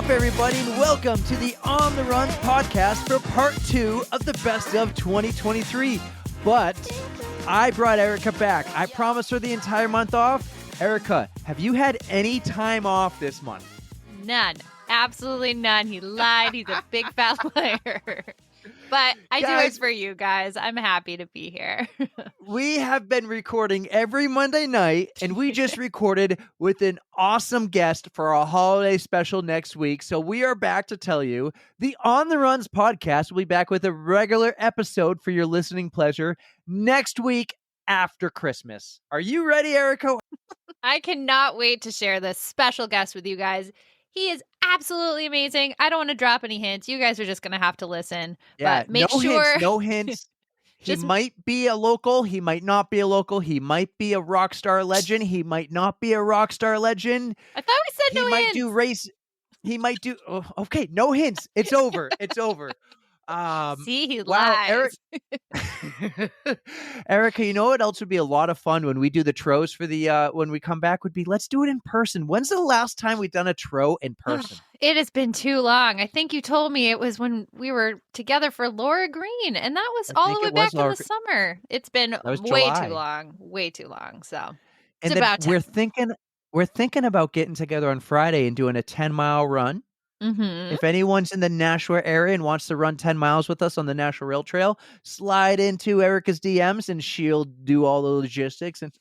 up, everybody, and welcome to the On the Runs podcast for part 2 of the best of 2023. But I brought Erica back. I promised her the entire month off. Erica, have you had any time off this month? None. Absolutely none. He lied. He's a big fat liar. But I do it for you guys. I'm happy to be here. We have been recording every Monday night, and we just recorded with an awesome guest for our holiday special next week. So we are back to tell you the On the Runs podcast will be back with a regular episode for your listening pleasure next week after Christmas. Are you ready, Erica? I cannot wait to share this special guest with you guys. He is absolutely amazing. I don't want to drop any hints. You guys are just going to have to listen. Yeah, but make sure. No hints. He might be a local. He might not be a local. He might be a rock star legend. He might not be a rock star legend. I thought we said no hints. He might do race. He might do. Oh, okay, no hints. It's over. It's over. See, he lies. Erica, you know what else would be a lot of fun when we do the tros for the when we come back would be let's do it in person. When's the last time we've done a tro in person? It has been too long. I think you told me it was when we were together for Laura Green, and that was all the way back in the summer. It's been way too long. So it's and about time. We're thinking about getting together on Friday and doing a 10-mile run. Mm-hmm. If anyone's in the Nashua area and wants to run 10 miles with us on the Nashua Rail Trail, slide into Erica's DMs and she'll do all the logistics. And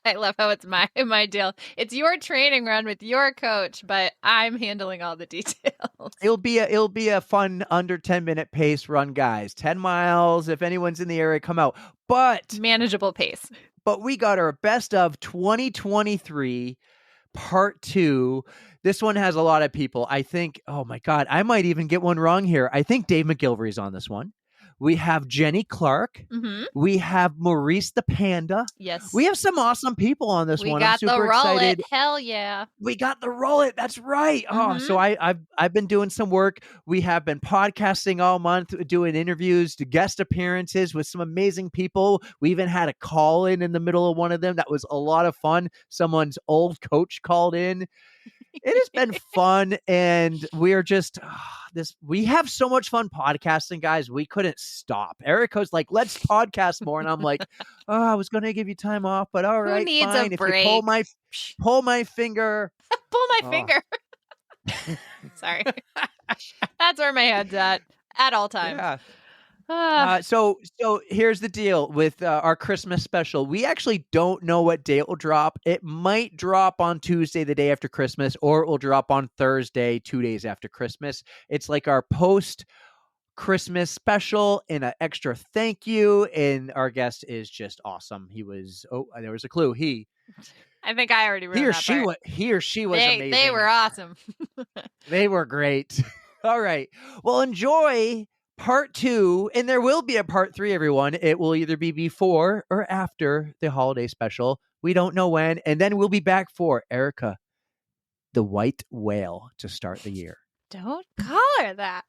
I love how it's my deal. It's your training run with your coach, but I'm handling all the details. It'll be a fun under 10-minute pace run, guys. 10 miles. If anyone's in the area, come out. But manageable pace. But we got our best of 2023 part 2. This one has a lot of people. I think, oh my God, I might even get one wrong here. I think Dave McGillivray on this one. We have Jennie Clark. Mm-hmm. We have Maurice the Panda. Yes. We have some awesome people on this one. We got I'm super the Rullet. excited. Hell yeah. We got the Rullet. That's right. Mm-hmm. Oh, so I've been doing some work. We have been podcasting all month, doing interviews, guest appearances with some amazing people. We even had a call in the middle of one of them. That was a lot of fun. Someone's old coach called in. It has been fun, and we're just we have so much fun podcasting, guys. We couldn't stop. Erica's like, let's podcast more, and I'm like, I was going to give you time off, but all right, who needs fine. a break? If you pull my finger, finger. Sorry, that's where my head's at all times. Yeah. So here's the deal with our Christmas special. We actually don't know what day it will drop. It might drop on Tuesday, the day after Christmas, or it will drop on Thursday, 2 days after Christmas. It's like our post Christmas special and an extra thank you. And our guest is just awesome. He was, there was a clue. I think I already wrote that he or she was amazing. They were awesome. They were great. All right. Well, enjoy part 2, and there will be a part 3, everyone. It will either be before or after the holiday special. We don't know when. And then we'll be back for Erica, the white whale, to start the year. Don't call her that.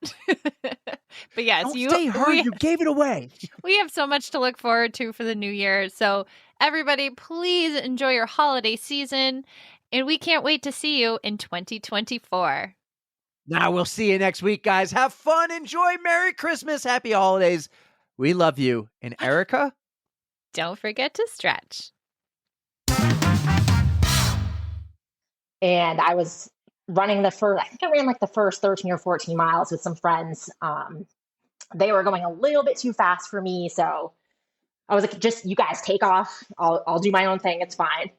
But yes, you gave it away. We have so much to look forward to for the new year. So everybody, please enjoy your holiday season. And we can't wait to see you in 2024. Now we'll see you next week, guys. Have fun. Enjoy. Merry Christmas. Happy holidays. We love you. And Erica? Don't forget to stretch. And I was running I think I ran like the first 13 or 14 miles with some friends. They were going a little bit too fast for me. So I was like, just you guys take off. I'll do my own thing. It's fine.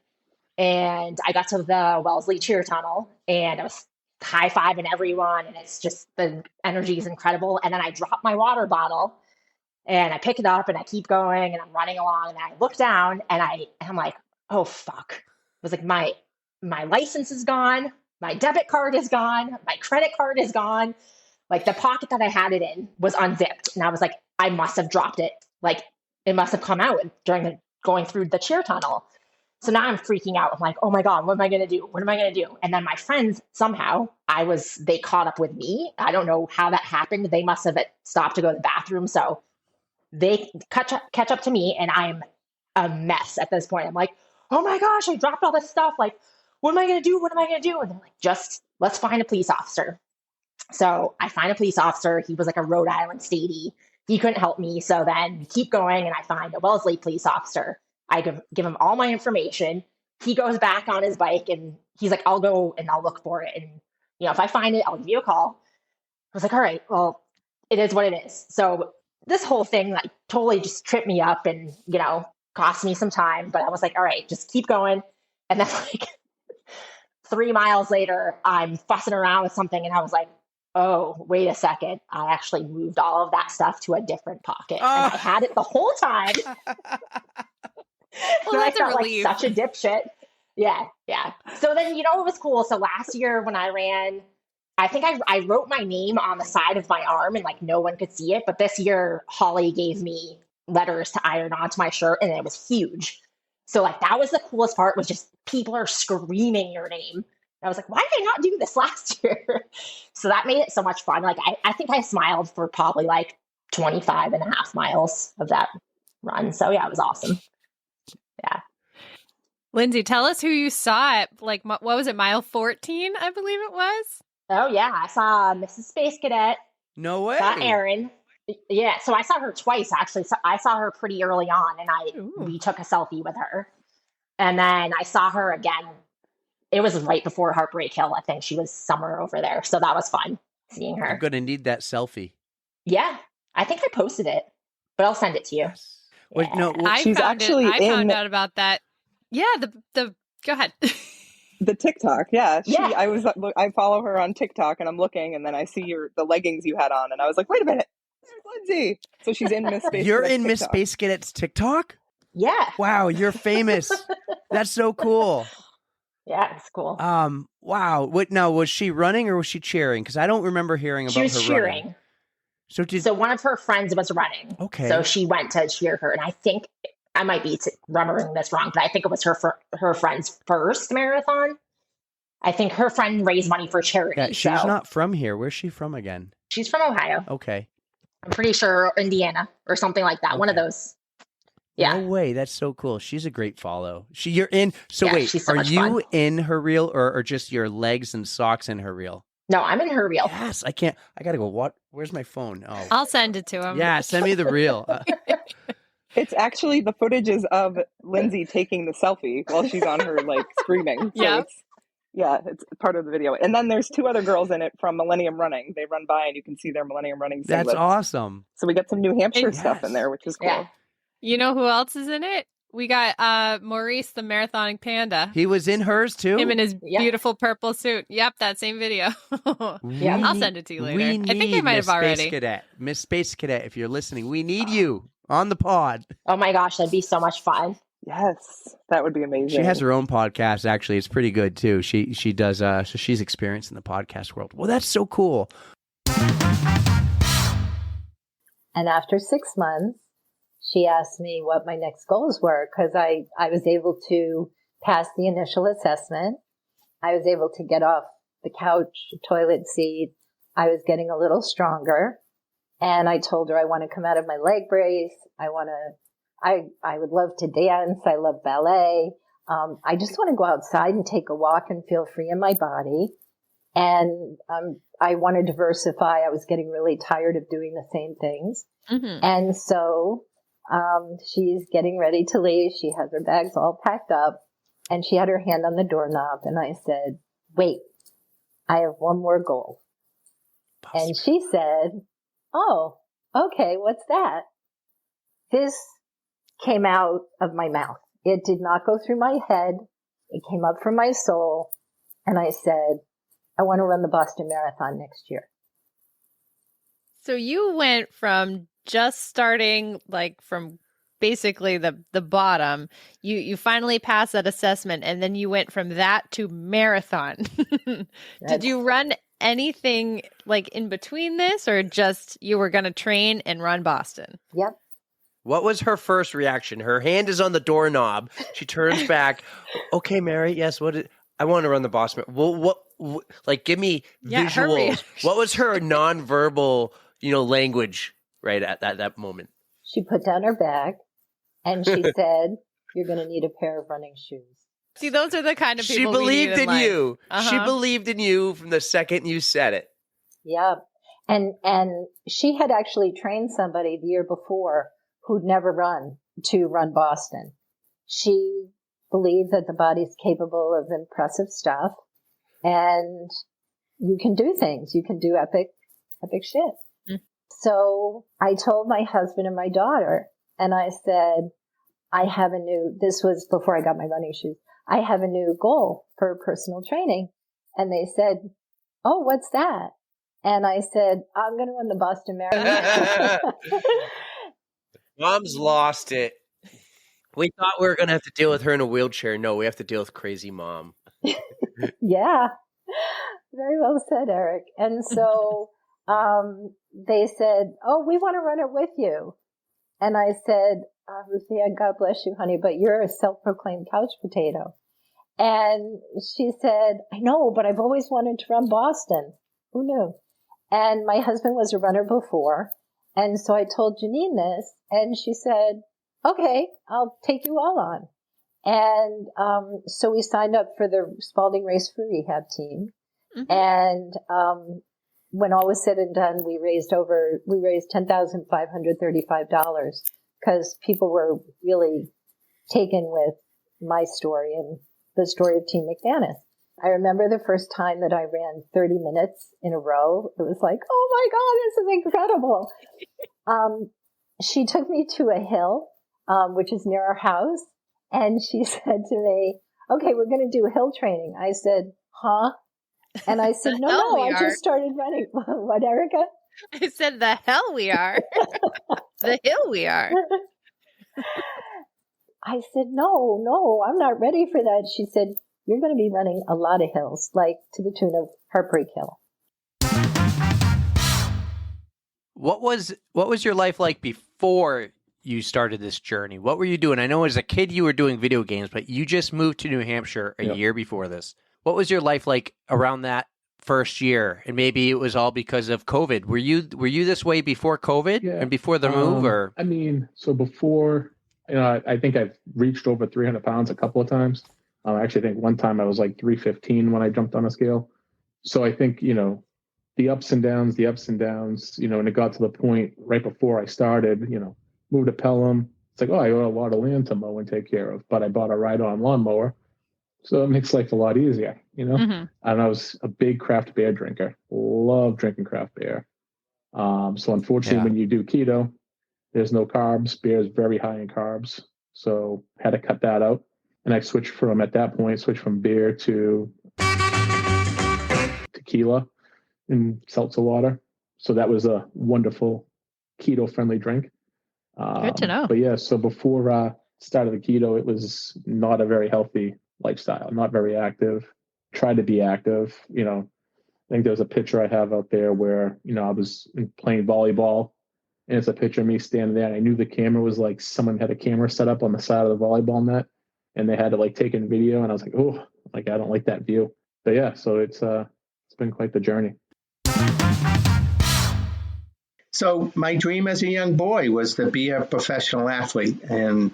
And I got to the Wellesley Cheer Tunnel, and I was high-fiving everyone, and it's just the energy is incredible. And then I drop my water bottle, and I pick it up, and I keep going, and I'm running along, and I look down, and I'm like, oh fuck! I was like, my license is gone, my debit card is gone, my credit card is gone. Like the pocket that I had it in was unzipped, and I was like, I must have dropped it. Like it must have come out during going through the cheer tunnel. So now I'm freaking out. I'm like, oh my God, what am I going to do? What am I going to do? And then my friends, somehow, they caught up with me. I don't know how that happened. They must have stopped to go to the bathroom. So they catch up to me, and I'm a mess at this point. I'm like, oh my gosh, I dropped all this stuff. Like, what am I going to do? What am I going to do? And they're like, just let's find a police officer. So I find a police officer. He was like a Rhode Island statey. He couldn't help me. So then we keep going and I find a Wellesley police officer. I give him all my information. He goes back on his bike and he's like, I'll go and I'll look for it. And, if I find it, I'll give you a call. I was like, all right, well, it is what it is. So this whole thing like totally just tripped me up and, cost me some time. But I was like, all right, just keep going. And then like 3 miles later, I'm fussing around with something. And I was like, oh, wait a second. I actually moved all of that stuff to a different pocket. And I had it the whole time. So I felt like such a dipshit. Yeah. So then, it was cool. So last year when I ran, I think I wrote my name on the side of my arm and like no one could see it. But this year, Holly gave me letters to iron onto my shirt and it was huge. So like that was the coolest part, was just people are screaming your name. I was like, why did I not do this last year? So that made it so much fun. Like, I think I smiled for probably like 25 and a half miles of that run. So yeah, it was awesome. Yeah. Lindsay, tell us who you saw at, like, what was it, mile 14, I believe it was? Oh yeah, I saw Mrs. Space Cadet. No way. Saw Erin. Yeah, so I saw her twice, actually. So I saw her pretty early on, and we took a selfie with her. And then I saw her again. It was right before Heartbreak Hill. I think she was somewhere over there. So that was fun seeing her. I'm going to need that selfie. Yeah. I think I posted it, but I'll send it to you. Yes. Wait, no, she's actually I found out about that. Yeah, the go ahead. The TikTok. Yeah. I follow her on TikTok and I'm looking and then I see the leggings you had on and I was like, wait a minute. There's Lindsay. So she's in Miss Space You're Cadet's in Miss Space Cadet's TikTok? Yeah. Wow, you're famous. That's so cool. Yeah, it's cool. Wow. What now? Was she running or was she cheering? Because I don't remember hearing about her running. She was cheering. So one of her friends was running. Okay. So she went to cheer her, and I think I might be remembering this wrong, but I think it was her friend's first marathon. I think her friend raised money for charity. Yeah, she's not from here. Where's she from again? She's from Ohio. Okay. I'm pretty sure Indiana or something like that. Okay. One of those. Yeah. No way. That's so cool. She's a great follow. You're in. So yeah, wait, so are you fun. In her reel or just your legs and socks in her reel? No, I'm in her reel. Yes, I can't. I got to go. What? Where's my phone? Oh, I'll send it to him. Yeah, send me the reel. It's actually the footages of Lindsay taking the selfie while she's on her like screaming. So it's part of the video. And then there's 2 other girls in it from Millennium Running. They run by and you can see their Millennium Running singlets. That's awesome. So we got some New Hampshire stuff in there, which is cool. Yeah. You know who else is in it? We got Maurice, the marathoning panda. He was in hers too? Him in his beautiful purple suit. Yep, that same video. Yeah, I'll send it to you later. I think I might have already. Miss Space Cadet, if you're listening, we need you on the pod. Oh my gosh, that'd be so much fun. Yes, that would be amazing. She has her own podcast, actually. It's pretty good too. She does, so she's experienced in the podcast world. Well, that's so cool. And after 6 months, she asked me what my next goals were because I was able to pass the initial assessment. I was able to get off the couch, toilet seat. I was getting a little stronger. And I told her I want to come out of my leg brace. I would love to dance. I love ballet. I just want to go outside and take a walk and feel free in my body. And I want to diversify. I was getting really tired of doing the same things. Mm-hmm. And so she's getting ready to leave. She has her bags all packed up and she had her hand on the doorknob. And I said, wait, I have one more goal. Possible. And she said, oh, okay, what's that? This came out of my mouth. It did not go through my head. It came up from my soul. And I said, I want to run the Boston Marathon next year. So you went from just starting, like, from basically the bottom, you finally passed that assessment, and then you went from that to marathon. Did you run anything like in between this, or just you were going to train and run Boston? Yep. What was her first reaction? Her hand is on the doorknob. She turns back. Okay, Mary. Yes. I want to run the Boston. Well, what? Like, give me visuals. What was her nonverbal, language right at that moment? She put down her bag and she said, "You're going to need a pair of running shoes." See, those are the kind of people she believed in you. Uh-huh. She believed in you from the second you said it. Yeah. And she had actually trained somebody the year before who'd never run Boston. She believed that the body's capable of impressive stuff and you can do things. You can do epic shit. Mm. So I told my husband and my daughter, and I said, this was before I got my running shoes. I have a new goal for personal training. And they said, oh, what's that? And I said, I'm going to run the Boston Marathon. Mom's lost it. We thought we were going to have to deal with her in a wheelchair. No, we have to deal with crazy mom. Yeah. Very well said, Eric. And so they said, oh, we want to run it with you. And I said, Ruthia, God bless you, honey, but you're a self-proclaimed couch potato. And she said, I know, but I've always wanted to run Boston. Who knew? And my husband was a runner before. And so I told Janine this, and she said, okay, I'll take you all on. And so we signed up for the Spalding Race for Rehab team. Mm-hmm. And when all was said and done, we raised $10,535 because people were really taken with my story and the story of Team McManus. I remember the first time that I ran 30 minutes in a row. It was like, oh my God, this is incredible. She took me to a hill, which is near our house. And she said to me, okay, we're going to do hill training. I said, huh? And I said, no, I just started running. What, Erica? I said, the hell we are. The hill we are. I said, no, I'm not ready for that. She said, you're going to be running a lot of hills, like to the tune of Heartbreak Hill. What was your life like before you started this journey? What were you doing? I know as a kid you were doing video games, but you just moved to New Hampshire a year before this. What was your life like around that first year? And maybe it was all because of COVID. Were you this way before COVID and before the move? Or I mean, so before, I think I've reached over 300 pounds a couple of times. I actually think one time I was like 315 when I jumped on a scale. So I think, the ups and downs, and it got to the point right before I started, moved to Pelham. It's like, I got a lot of land to mow and take care of, but I bought a ride-on lawnmower. So it makes life a lot easier, Mm-hmm. And I was a big craft beer drinker. Love drinking craft beer. So unfortunately, when you do keto, there's no carbs. Beer is very high in carbs. So had to cut that out. And I switched from beer to tequila and seltzer water. So that was a wonderful keto-friendly drink. Good to know. But yeah, so before I started the keto, it was not a very healthy lifestyle, not very active. Tried to be active. I think there's a picture I have out there where, I was playing volleyball, and it's a picture of me standing there, and I knew the camera was like someone had a camera set up on the side of the volleyball net, and they had to take in video, and I was like, oh, I don't like that view. But yeah, so it's been quite the journey. So my dream as a young boy was to be a professional athlete. And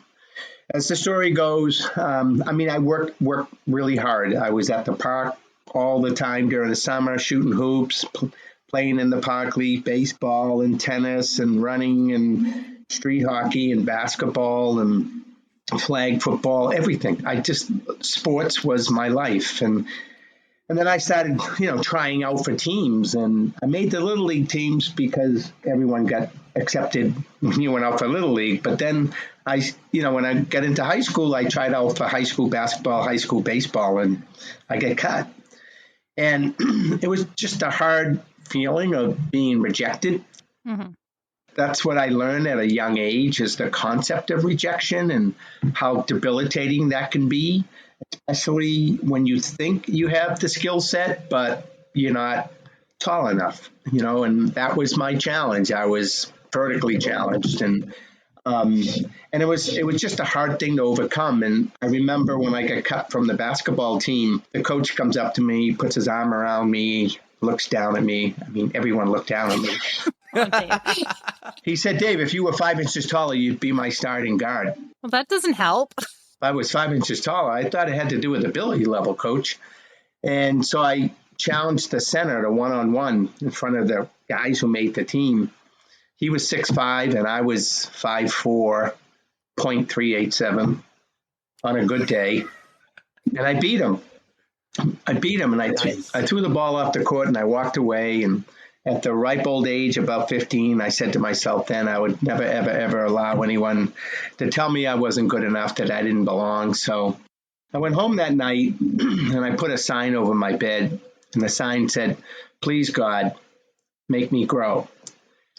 as the story goes, I worked really hard. I was at the park all the time during the summer, shooting hoops, playing in the park league, baseball and tennis and running and street hockey and basketball and flag football, everything. Sports was my life. And then I started, trying out for teams, and I made the Little League teams because everyone got accepted when you went out for Little League. But then when I got into high school, I tried out for high school basketball, high school baseball, and I got cut. And it was just a hard feeling of being rejected. Mm-hmm. That's what I learned at a young age, is the concept of rejection and how debilitating that can be. Especially when you think you have the skill set, but you're not tall enough, and that was my challenge. I was vertically challenged, and it was just a hard thing to overcome. And I remember when I got cut from the basketball team, the coach comes up to me, puts his arm around me, looks down at me. I mean, everyone looked down at me. He said, Dave, if you were 5 inches taller, you'd be my starting guard. Well, that doesn't help. I was 5 inches taller. I thought it had to do with ability level, coach. And so I challenged the center to one-on-one in front of the guys who made the team. He was 6'5", and I was 5'4", 0.387 on a good day. And I beat him. And I threw the ball off the court, and I walked away. And at the ripe old age, about 15, I said to myself then I would never, ever, ever allow anyone to tell me I wasn't good enough, that I didn't belong. So I went home that night, and I put a sign over my bed, and the sign said, "Please, God, make me grow."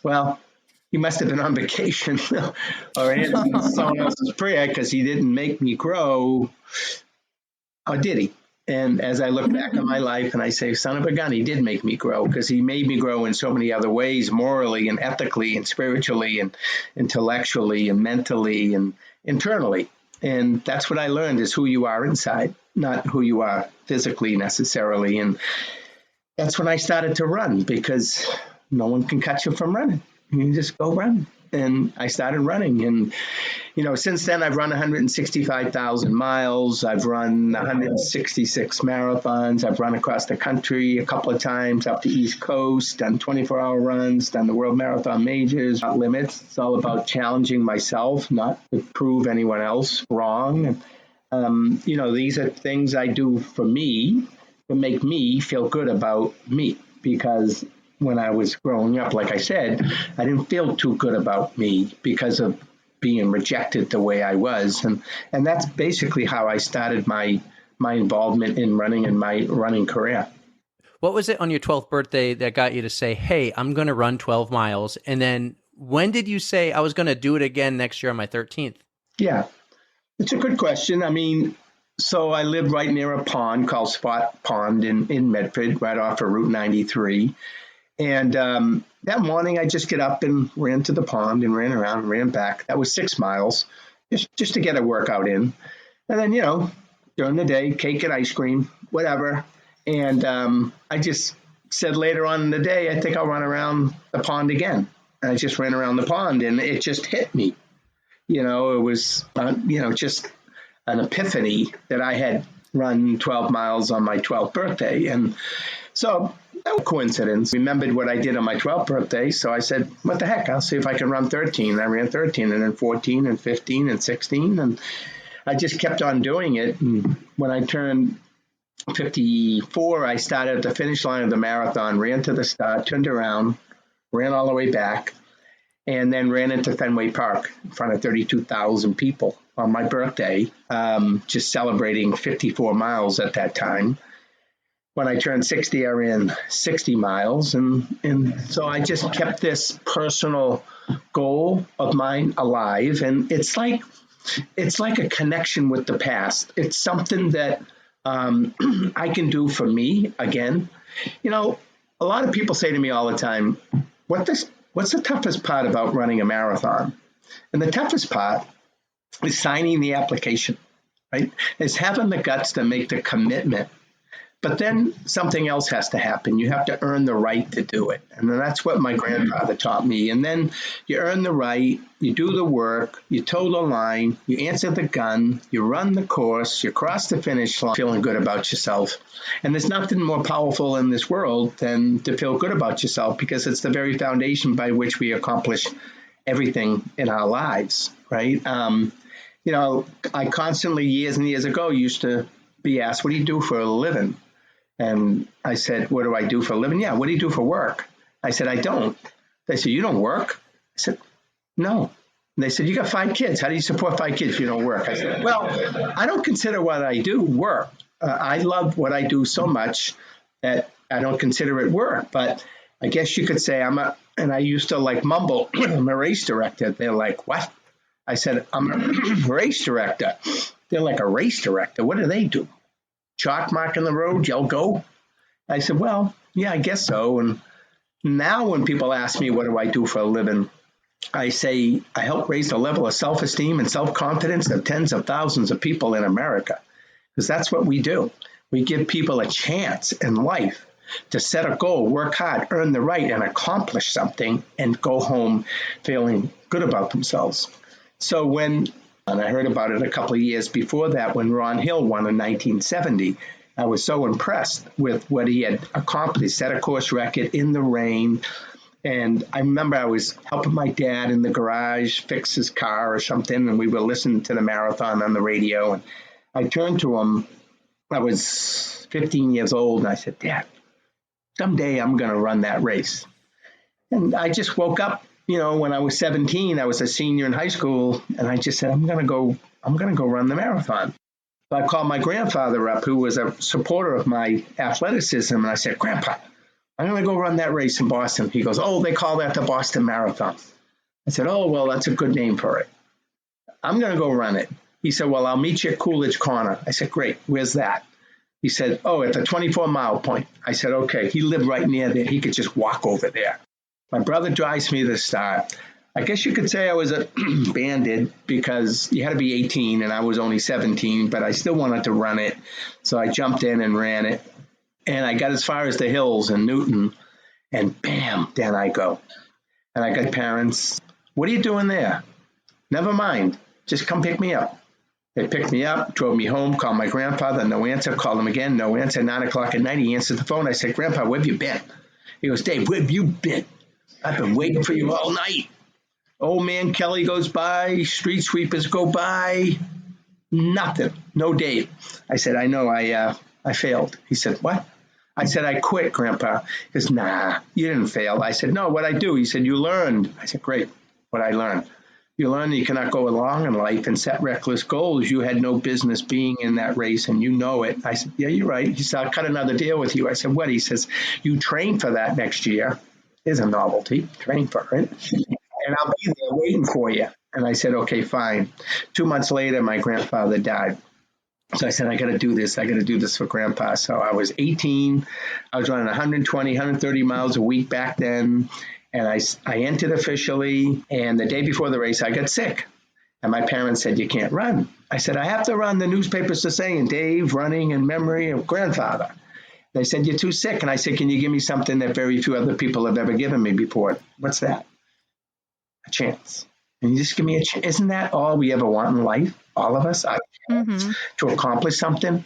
Well, he must have been on vacation or answering someone else's prayer, because he didn't make me grow. Or did he? And as I look back on my life and I say, son of a gun, he did make me grow, because he made me grow in so many other ways, morally and ethically and spiritually and intellectually and mentally and internally. And that's what I learned, is who you are inside, not who you are physically necessarily. And that's when I started to run, because no one can catch you from running. You just go run. And I started running. And, since then I've run 165,000 miles. I've run 166 marathons. I've run across the country a couple of times, up the East Coast, done 24-hour runs, done the World Marathon Majors, not limits. It's all about challenging myself, not to prove anyone else wrong. These are things I do for me to make me feel good about me, because when I was growing up, like I said, I didn't feel too good about me because of being rejected the way I was. And that's basically how I started my involvement in running and my running career. What was it on your 12th birthday that got you to say, hey, I'm going to run 12 miles? And then when did you say I was going to do it again next year on my 13th? Yeah, it's a good question. So I lived right near a pond called Spot Pond in Medford, right off of Route 93. And that morning, I just get up and ran to the pond and ran around and ran back. That was 6 miles, just to get a workout in. And then, during the day, cake and ice cream, whatever. And I just said later on in the day, I think I'll run around the pond again. And I just ran around the pond, and it just hit me. It was, just an epiphany that I had run 12 miles on my 12th birthday. And so that was a coincidence. Remembered what I did on my 12th birthday. So I said, what the heck? I'll see if I can run 13. I ran 13, and then 14 and 15 and 16. And I just kept on doing it. And when I turned 54, I started at the finish line of the marathon, ran to the start, turned around, ran all the way back, and then ran into Fenway Park in front of 32,000 people on my birthday, just celebrating 54 miles at that time. When I turned 60, I ran 60 miles. And so I just kept this personal goal of mine alive. And it's like a connection with the past. It's something that I can do for me again. A lot of people say to me all the time, what's the toughest part about running a marathon? And the toughest part is signing the application, right? Is having the guts to make the commitment. But then something else has to happen. You have to earn the right to do it. And that's what my grandfather taught me. And then you earn the right, you do the work, you toe the line, you answer the gun, you run the course, you cross the finish line, feeling good about yourself. And there's nothing more powerful in this world than to feel good about yourself, because it's the very foundation by which we accomplish everything in our lives, right? I constantly, years and years ago, used to be asked, what do you do for a living? And I said, what do I do for a living? Yeah, what do you do for work? I said, I don't. They said, you don't work? I said, no. And they said, you got 5 kids. How do you support 5 kids if you don't work? I said, well, I don't consider what I do work. I love what I do so much that I don't consider it work. But I guess you could say and I used to mumble, I'm a race director. They're like, what? I said, I'm a race director. They're like, a race director? What do they do? Chalk mark in the road, yell go? I said, well, yeah, I guess so. And now when people ask me, what do I do for a living? I say, I help raise the level of self-esteem and self-confidence of tens of thousands of people in America. Because that's what we do. We give people a chance in life to set a goal, work hard, earn the right, and accomplish something, and go home feeling good about themselves. So when And I heard about it a couple of years before that when Ron Hill won in 1970. I was so impressed with what he had accomplished, set a course record in the rain. And I remember I was helping my dad in the garage fix his car or something, and we were listening to the marathon on the radio. And I turned to him. I was 15 years old, and I said, Dad, someday I'm going to run that race. And I just woke up, when I was 17, I was a senior in high school, and I just said, I'm going to go run the marathon. So I called my grandfather up, who was a supporter of my athleticism, and I said, Grandpa, I'm going to go run that race in Boston. He goes, oh, they call that the Boston Marathon. I said, oh, well, that's a good name for it. I'm going to go run it. He said, well, I'll meet you at Coolidge Corner. I said, great. Where's that? He said, oh, at the 24-mile point. I said, okay. He lived right near there. He could just walk over there. My brother drives me to the start. I guess you could say I was a bandit because you had to be 18 and I was only 17, but I still wanted to run it. So I jumped in and ran it. And I got as far as the hills in Newton, and bam, down I go. And I got parents, what are you doing there? Never mind, just come pick me up. They picked me up, drove me home, called my grandfather, no answer, called him again, no answer. 9 o'clock at night, he answered the phone. I said, Grandpa, where have you been? He goes, Dave, where have you been? I've been waiting for you all night. Old man Kelly goes by, street sweepers go by, nothing, no Dave. I said, I know, I failed. He said, what? I said, I quit, Grandpa. He goes, nah, you didn't fail. I said, no, what'd I do? He said, you learned. I said, great, what'd I learn? You learn that you cannot go along in life and set reckless goals. You had no business being in that race, and you know it. I said, yeah, you're right. He said, I'll cut another deal with you. I said, what? He says, you train for that next year. There's a novelty. Train for it. And I'll be there waiting for you. And I said, okay, fine. 2 months later, my grandfather died. So I said, I got to do this. I got to do this for Grandpa. So I was 18. I was running 120, 130 miles a week back then. And I entered officially. And the day before the race, I got sick. And my parents said, you can't run. I said, I have to run. The newspapers are saying, Dave, running in memory of grandfather. They said, you're too sick. And I said, can you give me something that very few other people have ever given me before? What's that? A chance. And you just give me a chance. Isn't that all we ever want in life? All of us, to accomplish something.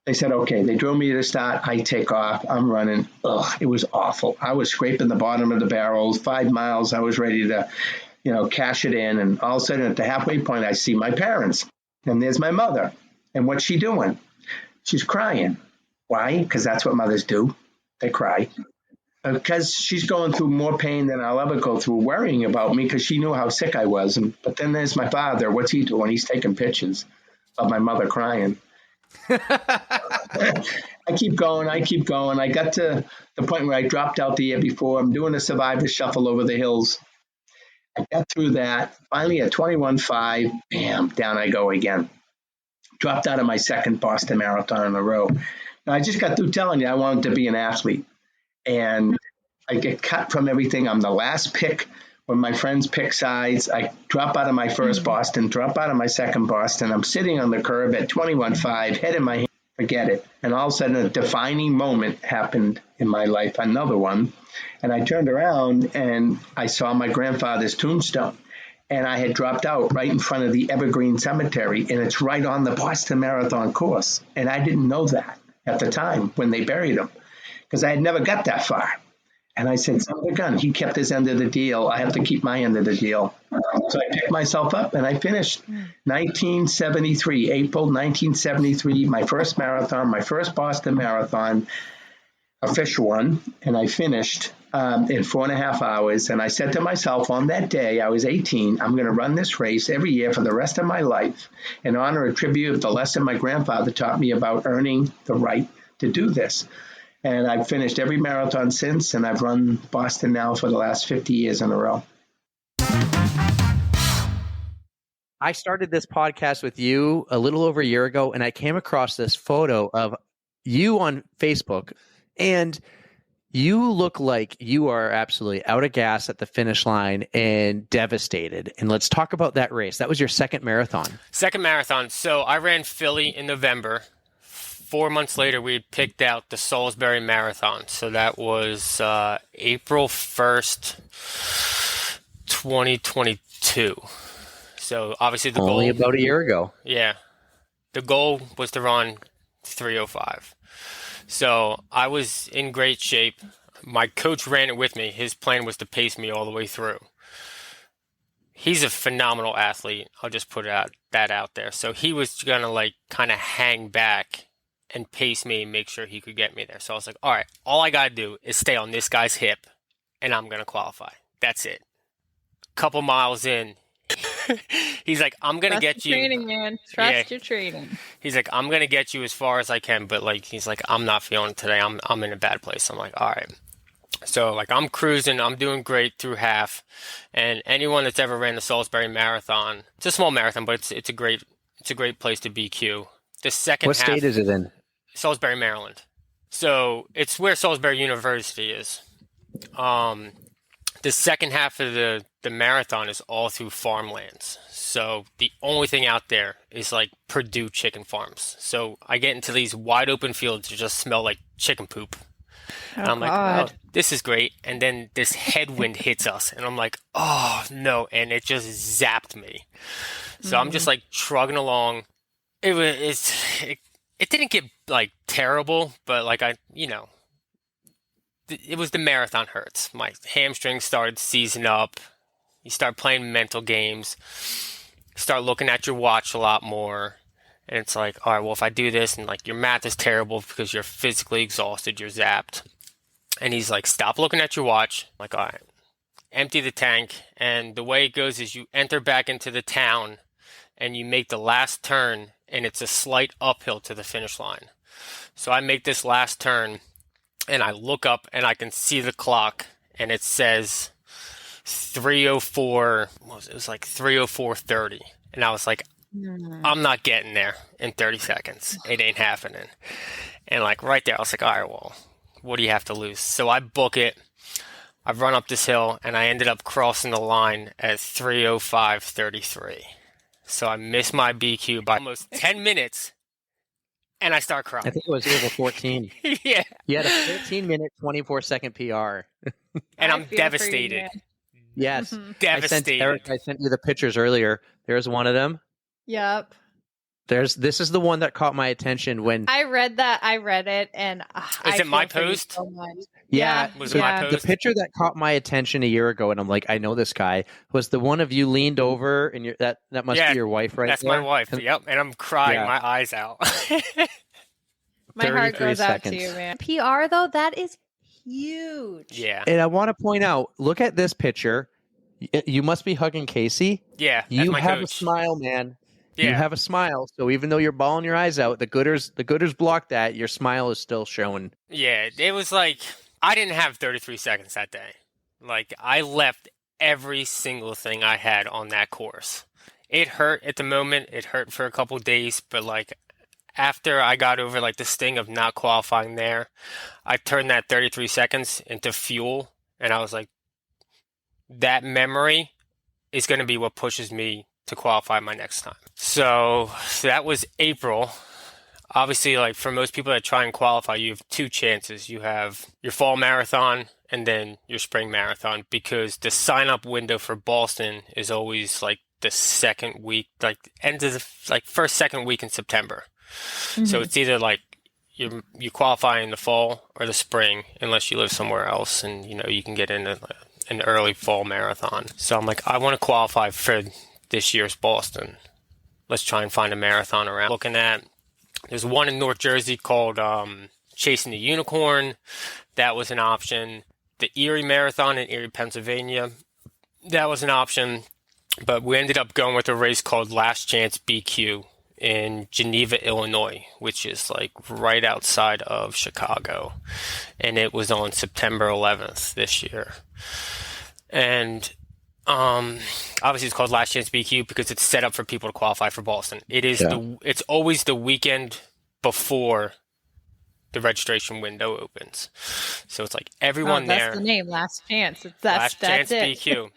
They said, okay, they drove me to the start. I take off. I'm running. Ugh, it was awful. I was scraping the bottom of the barrels. 5 miles. I was ready to, cash it in. And all of a sudden at the halfway point, I see my parents. And there's my mother. And what's she doing? She's crying. Why? Because that's what mothers do. They cry. Because she's going through more pain than I'll ever go through, worrying about me because she knew how sick I was. But then there's my father. What's he doing? He's taking pictures of my mother crying. I keep going. I got to the point where I dropped out the year before. I'm doing a survivor shuffle over the hills. I got through that. Finally at 21.5, bam, down I go again. Dropped out of my second Boston Marathon in a row. Now, I just got through telling you I wanted to be an athlete. And I get cut from everything. I'm the last pick when my friends pick sides. I drop out of my first Boston, drop out of my second Boston. I'm sitting on the curb at 21.5, head in my hand, forget it. And all of a sudden, a defining moment happened in my life, another one. And I turned around and I saw my grandfather's tombstone. And I had dropped out right in front of the Evergreen Cemetery. And it's right on the Boston Marathon course. And I didn't know that at the time when they buried him, because I had never got that far. And I said, son of a gun, he kept his end of the deal. I have to keep my end of the deal. So I picked myself up and I finished 1973, April 1973, my first marathon, my first Boston Marathon, official one. And I finished in 4.5 hours. And I said to myself on that day, I was 18, I'm going to run this race every year for the rest of my life in honor of tribute of the lesson my grandfather taught me about earning the right to do this. And I've finished every marathon since, and I've run Boston now for the last 50 years in a row. I started this podcast with you a little over a year ago, and I came across this photo of you on Facebook, and you look like you are absolutely out of gas at the finish line and devastated. And let's talk about that race. That was your second marathon. Second marathon. So I ran Philly in November. 4 months later, we picked out the Salisbury Marathon. So that was April 1st, 2022. So obviously the Only goal, about a year ago. yeah, the goal was to run 3:05. So I was in great shape. My coach ran it with me. His plan was to pace me all the way through. He's a phenomenal athlete. I'll just put that out there. So he was gonna like kind of hang back and pace me and make sure he could get me there. So I was like, all right, all I gotta do is stay on this guy's hip, and I'm gonna qualify. That's it. Couple miles in, he's like, I'm gonna get you. Training, man. Trust your training. He's like, I'm gonna get you as far as I can, but like, he's like, I'm not feeling it today. I'm in a bad place. I'm like, all right. So like, I'm cruising. I'm doing great through half. And anyone that's ever ran the Salisbury Marathon, it's a small marathon, but it's a great place to BQ. The second What half, state is it in? Salisbury, Maryland. So it's where Salisbury University is. The second half of the marathon is all through farmlands. So the only thing out there is like Purdue chicken farms. So I get into these wide open fields that just smell like chicken poop. And I'm like, oh, this is great. And then this headwind hits us. And I'm like, oh, no. And it just zapped me. So I'm just like trugging along. It didn't get like terrible, but like it was the marathon hurts. My hamstrings started seizing up. You start playing mental games. Start looking at your watch a lot more. And it's like, all right, well, if I do this and like your math is terrible because you're physically exhausted, you're zapped. And he's like, stop looking at your watch. I'm like, all right, empty the tank. And the way it goes is you enter back into the town and you make the last turn, and it's a slight uphill to the finish line. So I make this last turn and I look up and I can see the clock and it says 3:04. It was like 3:04:30. And I was like, I'm not getting there in 30 seconds. It ain't happening. And like right there, I was like, all right, well, what do you have to lose? So I book it. I run up this hill and I ended up crossing the line at 3:05:33. So I missed my BQ by almost 10 minutes and I start crying. I think it was over 14. Yeah. You had a 15-minute, 24-second PR. And I'm devastated. Yes. Devastated. I sent you the pictures earlier. There's one of them. Yep. This is the one that caught my attention when I read that. I read it, and is it my post? So much. Yeah, was it my post? The picture that caught my attention a year ago, and I'm like, I know this guy, was the one of you leaned over, and that must be your wife, right? That's there? my wife. Yep, and I'm crying my eyes out. My heart goes out to you, man. PR though, that is huge. Yeah, and I want to point out, look at this picture. You must be hugging Casey. Yeah, you have coach. A smile, man. Yeah. You have a smile, so even though you're bawling your eyes out, the gooders blocked that. Your smile is still showing. Yeah, it was like I didn't have 33 seconds that day. Like I left every single thing I had on that course. It hurt at the moment. It hurt for a couple days, but like after I got over like the sting of not qualifying there, I turned that 33 seconds into fuel, and I was like, that memory is going to be what pushes me to qualify my next time. So that was April. Obviously, like for most people that try and qualify, you have two chances. You have your fall marathon and then your spring marathon, because the sign-up window for Boston is always like the second week, like end of the like first, second week in September. Mm-hmm. So it's either like you qualify in the fall or the spring, unless you live somewhere else and you can get into an early fall marathon. So I'm like, I want to qualify for this year's Boston. Let's try and find a marathon around. Looking at, there's one in North Jersey called Chasing the Unicorn. That was an option. The Erie Marathon in Erie, Pennsylvania. That was an option. But we ended up going with a race called Last Chance BQ in Geneva, Illinois, which is like right outside of Chicago. And it was on September 11th this year. And obviously it's called Last Chance BQ because it's set up for people to qualify for Boston. It's always the weekend before the registration window opens. So it's like everyone there. That's the name, Last Chance. Last Chance it. BQ.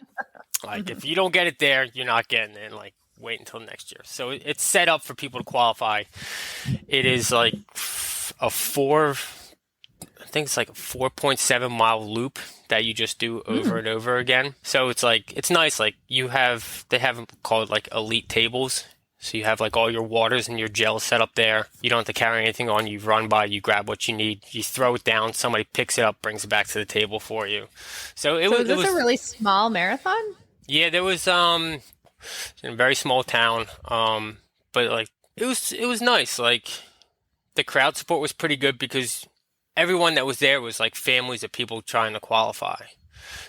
Like if you don't get it there, you're not getting it. Like wait until next year. So it's set up for people to qualify. It is like a think it's like a 4.7 mile loop that you just do over and over again. So it's like, it's nice. Like they have them called like elite tables. So you have like all your waters and your gels set up there. You don't have to carry anything on. You run by, you grab what you need, you throw it down. Somebody picks it up, brings it back to the table for you. So it was a really small marathon? Yeah, there was in a very small town. But like it was nice. Like the crowd support was pretty good because everyone that was there was like families of people trying to qualify.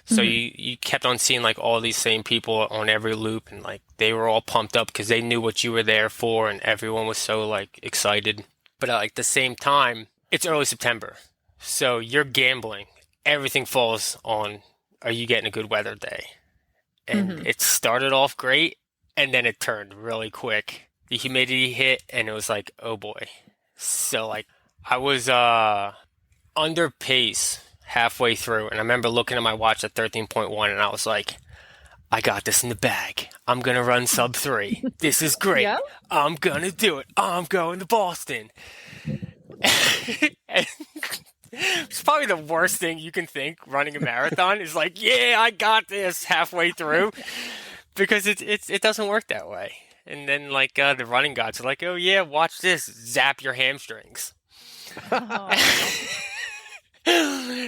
So you kept on seeing like all these same people on every loop, and like they were all pumped up because they knew what you were there for, and everyone was so like excited. But at like the same time, it's early September, so you're gambling. Everything falls on, are you getting a good weather day? And it started off great, and then it turned really quick. The humidity hit, and it was like, oh boy. So like I was under pace halfway through, and I remember looking at my watch at 13.1, and I was like, I got this in the bag. I'm gonna run sub 3. This is great. Yep. I'm gonna do it. I'm going to Boston. It's probably the worst thing you can think running a marathon is like, yeah, I got this halfway through, because it doesn't work that way. And then like the running gods are like, oh yeah, watch this, zap your hamstrings.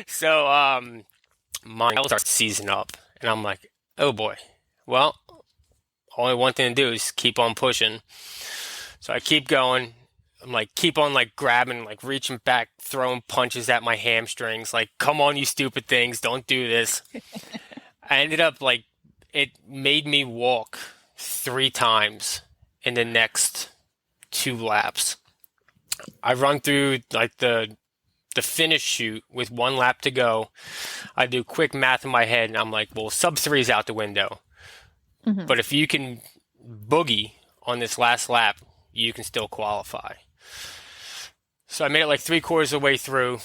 So, my starts season up, and I'm like, oh boy, well, only one thing to do is keep on pushing. So I keep going. I'm like, keep on like grabbing, like reaching back, throwing punches at my hamstrings. Like, come on, you stupid things. Don't do this. I ended up like, it made me walk 3 times in the next 2 laps. I run through like the finish shoot with 1 lap to go. I do quick math in my head, and I'm like, well, sub 3 is out the window. But if you can boogie on this last lap, you can still qualify. So I made it like 3/4 of the way through.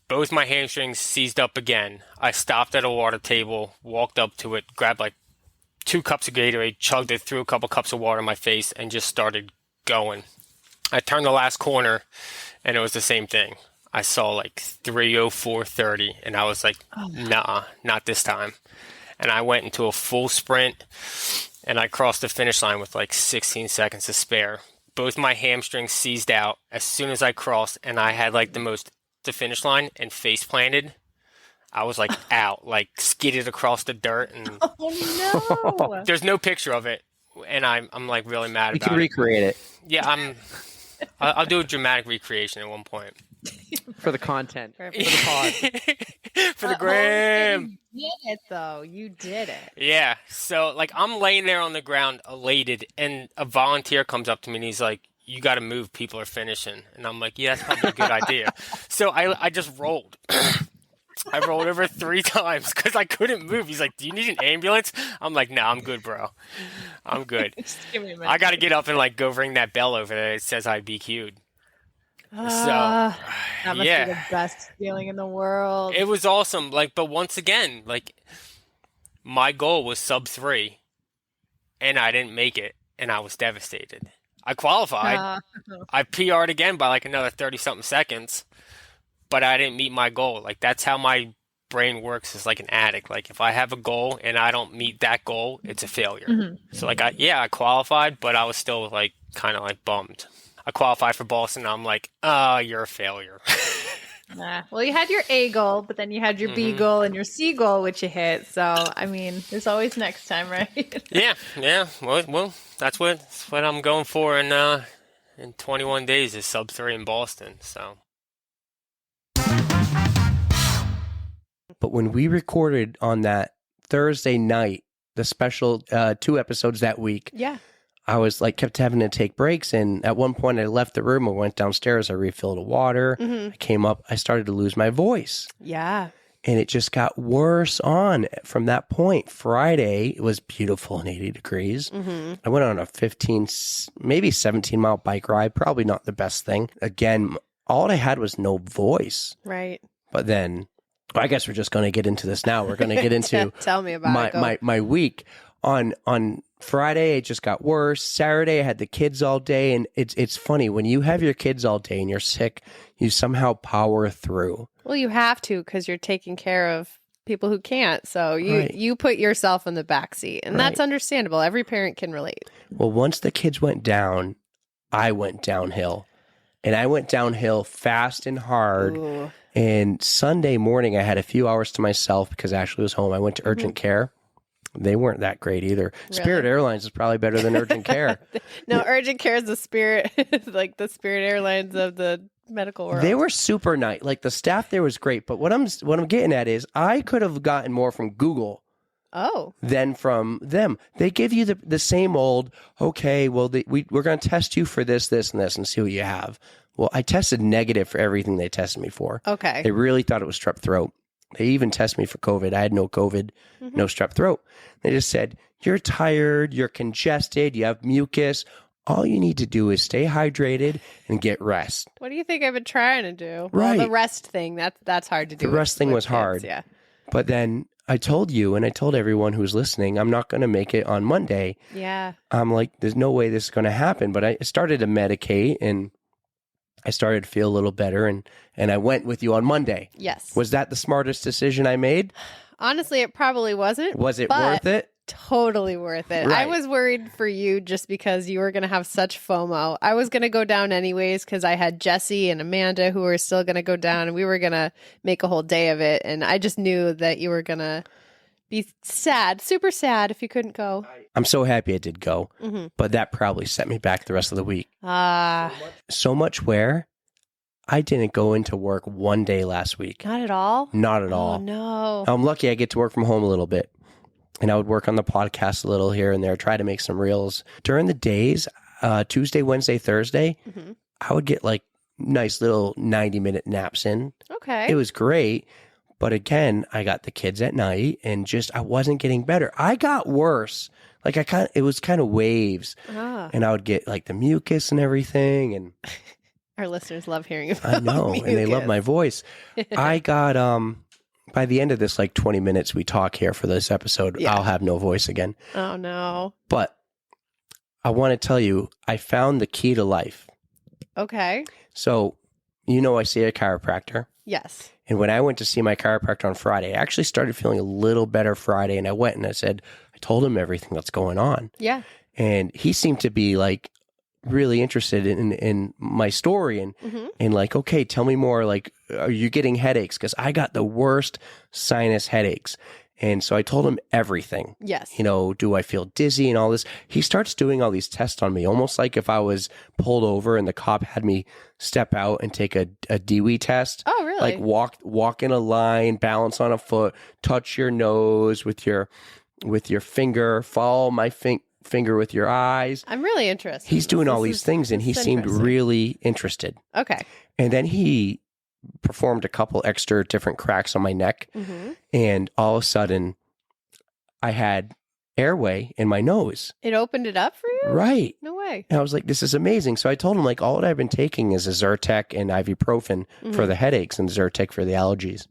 Both my hamstrings seized up again. I stopped at a water table, walked up to it, grabbed like 2 cups of Gatorade, chugged it, threw a couple cups of water in my face, and just started going. I turned the last corner, and it was the same thing. I saw like 3:04:30, and I was like, nah, not this time. And I went into a full sprint, and I crossed the finish line with like 16 seconds to spare. Both my hamstrings seized out as soon as I crossed, and I had like the finish line and face planted. I was like out, like skidded across the dirt. And oh no! There's no picture of it, and I'm like really mad about it. You can recreate it. Yeah, I'll do a dramatic recreation at one point. For the content. For the pod. For the gram. You did it, though. You did it. Yeah. So, like, I'm laying there on the ground, elated, and a volunteer comes up to me, and he's like, you got to move. People are finishing. And I'm like, yeah, that's probably a good idea. So I just rolled. I rolled over 3 times because I couldn't move. He's like, do you need an ambulance? I'm like, no, I'm good, bro. I'm good. I got to get up and, like, go ring that bell over there. It says I BQ'd. That must be the best feeling in the world. It was awesome. Like, but once again, like, my goal was sub 3, and I didn't make it, and I was devastated. I qualified. I PR'd again by like another 30-something seconds, but I didn't meet my goal. Like, that's how my brain works, is like an addict. Like, if I have a goal and I don't meet that goal, it's a failure. So like, I qualified, but I was still like kind of like bummed. I qualified for Boston. I'm like, you're a failure. Well, you had your A goal, but then you had your B goal and your C goal, which you hit. So, I mean, there's always next time, right? Yeah. Well, that's what I'm going for in 21 days is sub 3 in Boston. So. But when we recorded on that Thursday night, the special 2 episodes that week, I was like, kept having to take breaks. And at one point I left the room, I went downstairs, I refilled the water, I came up, I started to lose my voice. Yeah. And it just got worse on from that point. Friday, it was beautiful and 80 degrees. I went on a 15, maybe 17 mile bike ride. Probably not the best thing. Again, all I had was no voice. Right. But then, I guess we're just going to get into this now. We're going to get into Tell me about my week. On Friday, it just got worse. Saturday, I had the kids all day. And it's funny, when you have your kids all day and you're sick, you somehow power through. Well, you have to because you're taking care of people who can't. So you put yourself in the back seat. And that's understandable. Every parent can relate. Well, once the kids went down, I went downhill. And I went downhill fast and hard. Ooh. And Sunday morning, I had a few hours to myself because Ashley was home. I went to urgent care. They weren't that great either. Really? Spirit Airlines is probably better than urgent care. No, urgent care is the Spirit, like the Spirit Airlines of the medical world. They were super nice. Like the staff there was great. But what I'm getting at is I could have gotten more from Google. Than from them. They give you the same old, okay, well, we're going to test you for this, this, and this and see what you have. Well, I tested negative for everything they tested me for. Okay. They really thought it was strep throat. They even tested me for COVID. I had no COVID, no strep throat. They just said, you're tired, you're congested, you have mucus. All you need to do is stay hydrated and get rest. What do you think I've been trying to do? Right. Well, the rest thing, that's hard to do. The rest thing was kids, hard. Yeah. But then I told you and I told everyone who's listening, I'm not going to make it on Monday. Yeah. I'm like, there's no way this is going to happen. But I started to medicate and I started to feel a little better. And I went with you on Monday. Yes. Was that the smartest decision I made? Honestly, it probably wasn't. Was it worth it? Totally worth it. Right. I was worried for you just because you were going to have such FOMO. I was going to go down anyways because I had Jesse and Amanda who were still going to go down and we were going to make a whole day of it. And I just knew that you were going to be sad, super sad if you couldn't go. I'm so happy I did go, but that probably set me back the rest of the week. So much where I didn't go into work one day last week. Not at all? Not at all. Oh, no. I'm lucky I get to work from home a little bit. And I would work on the podcast a little here and there, try to make some reels. During the days, Tuesday, Wednesday, Thursday, I would get like nice little 90-minute naps in. Okay. It was great. But again, I got the kids at night and just I wasn't getting better. I got worse. Like it was kind of waves. And I would get like the mucus and everything. And our listeners love hearing about I know, mucus. and they love my voice. I got by the end of this, like 20 minutes we talk here for this episode, I'll have no voice again. Oh, no. But I want to tell you, I found the key to life. Okay. So, I see a chiropractor. Yes. And when I went to see my chiropractor on Friday, I actually started feeling a little better Friday. And I went and I told him everything that's going on. Yeah. And he seemed to be like really interested in my story and like, okay, tell me more. Like, are you getting headaches? Because I got the worst sinus headaches. And so I told him everything. Yes. Do I feel dizzy and all this? He starts doing all these tests on me, almost like if I was pulled over and the cop had me step out and take a Dewey test. Oh, really? Like walk in a line, balance on a foot, touch your nose with your finger, follow my finger with your eyes. I'm really interested. He's doing all these things and he seemed really interested. Okay. And then he performed a couple extra different cracks on my neck. And all of a sudden I had airway in my nose. It opened it up for you? Right. No way. And I was like, this is amazing. So I told him like all that I've been taking is a Zyrtec and ibuprofen for the headaches and Zyrtec for the allergies.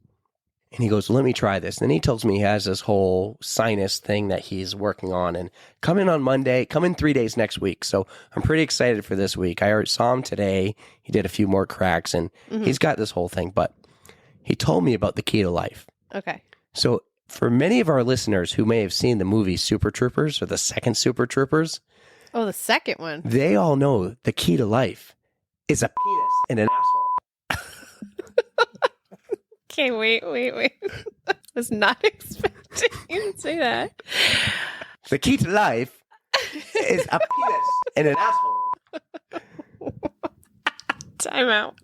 And he goes, let me try this. And he tells me he has this whole sinus thing that he's working on and come in on Monday, come in 3 days next week. So I'm pretty excited for this week. I already saw him today. He did a few more cracks and he's got this whole thing, but he told me about the key to life. Okay. So for many of our listeners who may have seen the movie Super Troopers or the second Super Troopers. Oh, the second one. They all know the key to life is a penis and an asshole. Okay, wait. I was not expecting you to say that. The key to life is a penis and an asshole. Time out.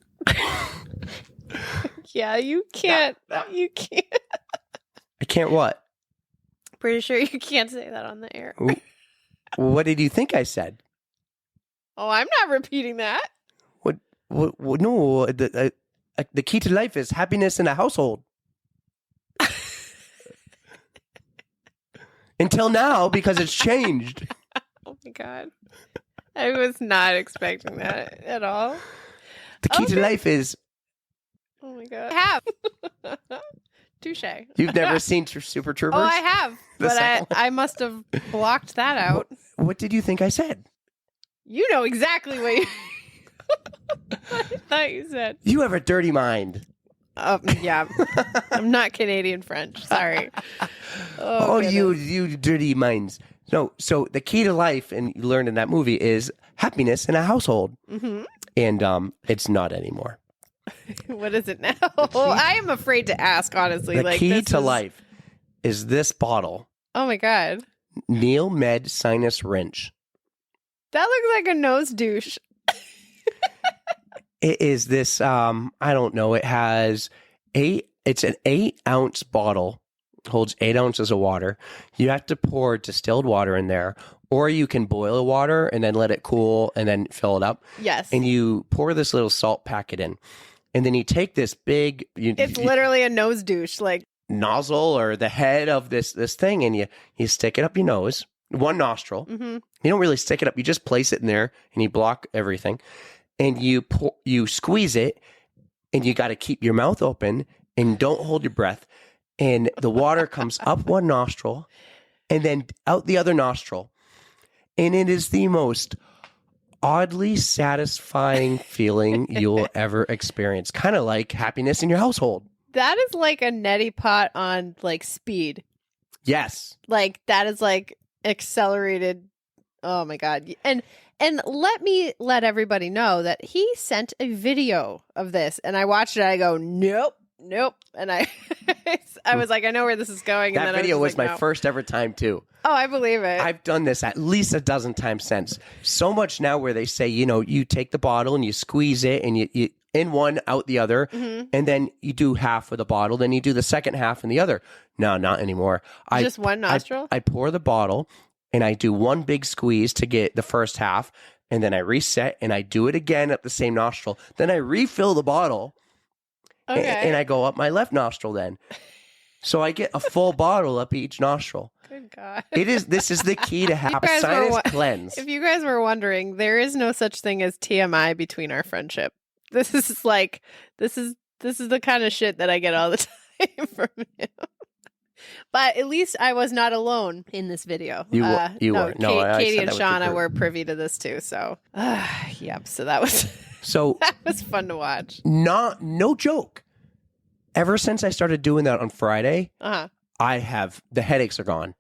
Yeah, you can't. You can't. I can't what? Pretty sure you can't say that on the air. What did you think I said? Oh, I'm not repeating that. What no, the key to life is happiness in a household. Until now, because it's changed. Oh my God. I was not expecting that at all. The key to life is... Oh my God. I have. Touche. You've never seen Super Troopers? Oh, I have, but I must have blocked that out. What did you think I said? You know exactly what I thought you said. You have a dirty mind. Yeah. I'm not Canadian French. Sorry. Oh, you dirty minds. No, so the key to life, and you learned in that movie, is happiness in a household. Mm-hmm. And it's not anymore. What is it now? I am afraid to ask, honestly. The key to life is this bottle. Oh, my God. Neil Med Sinus Rinse. That looks like a nose douche. It is this, I don't know, it's an 8-ounce bottle, holds 8 ounces of water. You have to pour distilled water in there, or you can boil the water and then let it cool and then fill it up. Yes. And you pour this little salt packet in. And then you take this big... It's literally a nose douche, like... nozzle or the head of this thing, and you stick it up your nose, one nostril. Mm-hmm. You don't really stick it up. You just place it in there, and you block everything. And you squeeze it, and you got to keep your mouth open and don't hold your breath. And the water comes up one nostril and then out the other nostril. And it is the most oddly satisfying feeling you will ever experience. Kind of like happiness in your household. That is like a neti pot on like speed. Yes. Like that is like accelerated. Oh my God. And let everybody know that he sent a video of this, and I watched it. I go, nope. And I was like, I know where this is going. And that then video was like, my no. first ever time too. Oh, I believe it. I've done this at least a dozen times since. So much now where they say, you take the bottle and you squeeze it and you in one, out the other, mm-hmm. and then you do half of the bottle, then you do the second half in the other. No, not anymore. Just one nostril? I pour the bottle and I do one big squeeze to get the first half, and then I reset and I do it again at the same nostril. Then I refill the bottle. Okay. And I go up my left nostril then. So I get a full bottle up each nostril. Good God. This is the key to have a sinus cleanse. If you guys were wondering, there is no such thing as TMI between our friendship. This is the kind of shit that I get all the time from him. But at least I was not alone in this video. You were. No, Katie and Shauna were privy to this too. So, yep. So that was that was fun to watch. No joke. Ever since I started doing that on Friday, the headaches are gone.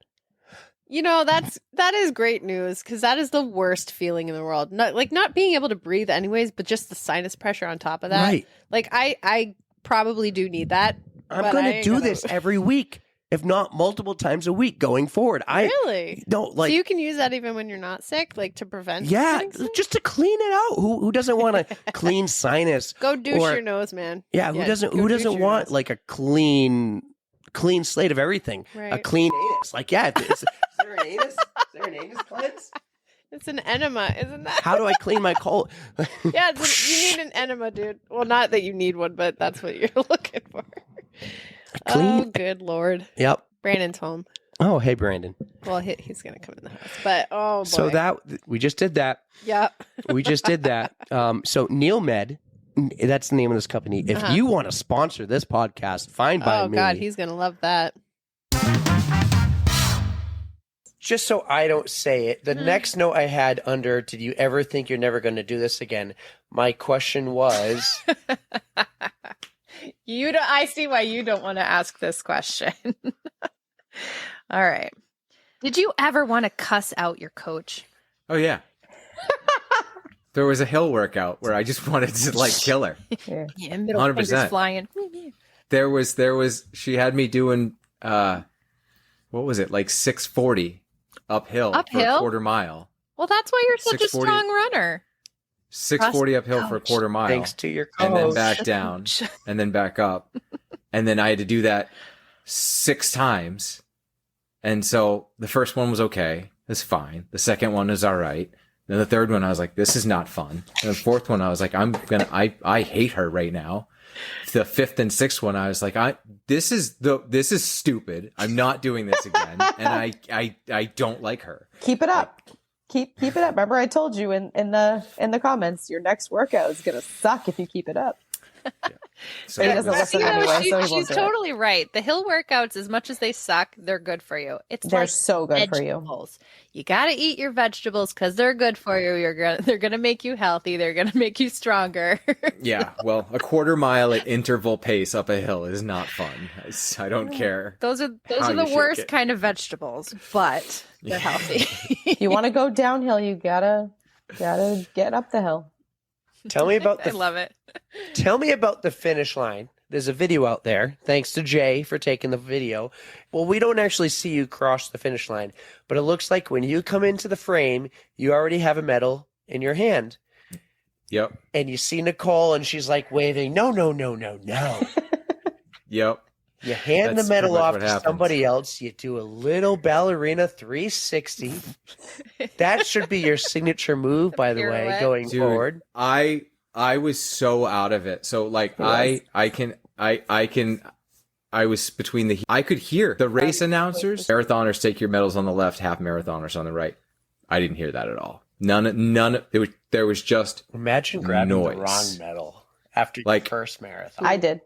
That is great news, because that is the worst feeling in the world. Not being able to breathe anyways, but just the sinus pressure on top of that. Right. Like I probably do need that. I'm going to do this every week, if not multiple times a week going forward. Really? So you can use that even when you're not sick, like to prevent. Yeah, just to clean it out. Who doesn't want a clean sinus? Go douche your nose, man. Yeah, who doesn't want like a clean slate of everything? Right. A clean anus. Like, yeah, is there an anus? Is there an anus cleanse? It's an enema, isn't that? How do I clean my colon? Yeah, you need an enema, dude. Well, not that you need one, but that's what you're looking for. Oh, good Lord. Yep. Brandon's home. Oh, hey, Brandon. Well, he's going to come in the house, but oh, boy. So we just did that. Yep. We just did that. So Neil Med, that's the name of this company. If you want to sponsor this podcast, fine by me. Oh, God, he's going to love that. Just so I don't say it, the next note I had under, did you ever think you're never going to do this again? My question was... I see why you don't want to ask this question. All right. Did you ever want to cuss out your coach? Oh, yeah. There was a hill workout where I just wanted to kill her. Yeah, middle 100%. Fingers flying. There was, she had me doing, what was it? 640 uphill for a quarter mile. Well, that's why you're such a strong runner. 640 uphill for a quarter mile. Thanks to your coach. And then back down and then back up. And then I had to do that 6 times. And so the first one was okay. It's fine. The second one is all right. Then the third one, I was like, this is not fun. And the fourth one, I was like, I hate her right now. The fifth and sixth one, I was like, this is stupid. I'm not doing this again. And I don't like her. Keep it up. Keep it up. Remember, I told you in the comments, your next workout is gonna suck if you keep it up. So He doesn't listen anyway, so he won't she's do it. totally right. The hill workouts, as much as they suck, they're good for you. They're like so good for you. vegetables. You got to eat your vegetables because they're good for you. They're gonna make you healthy. They're gonna make you stronger. Yeah, well, a quarter mile at interval pace up a hill is not fun. I don't care. Those are the worst kind of vegetables, but they're healthy. You want to go downhill, you gotta get up the hill. Tell me about I love it. Tell me about the finish line. There's a video out there. Thanks to Jay for taking the video. Well, we don't actually see you cross the finish line, but it looks like when you come into the frame, you already have a medal in your hand. Yep. And you see Nicole, and she's like waving, no. Yep. You hand the medal off to somebody else. You do a little ballerina 360. That should be your signature move, by the way, going forward. I was so out of it. So like I was between I could hear the race announcers. Marathoners take your medals on the left, half marathoners on the right. I didn't hear that at all. None. There was just imagine grabbing noise. The wrong medal after your first marathon. I did.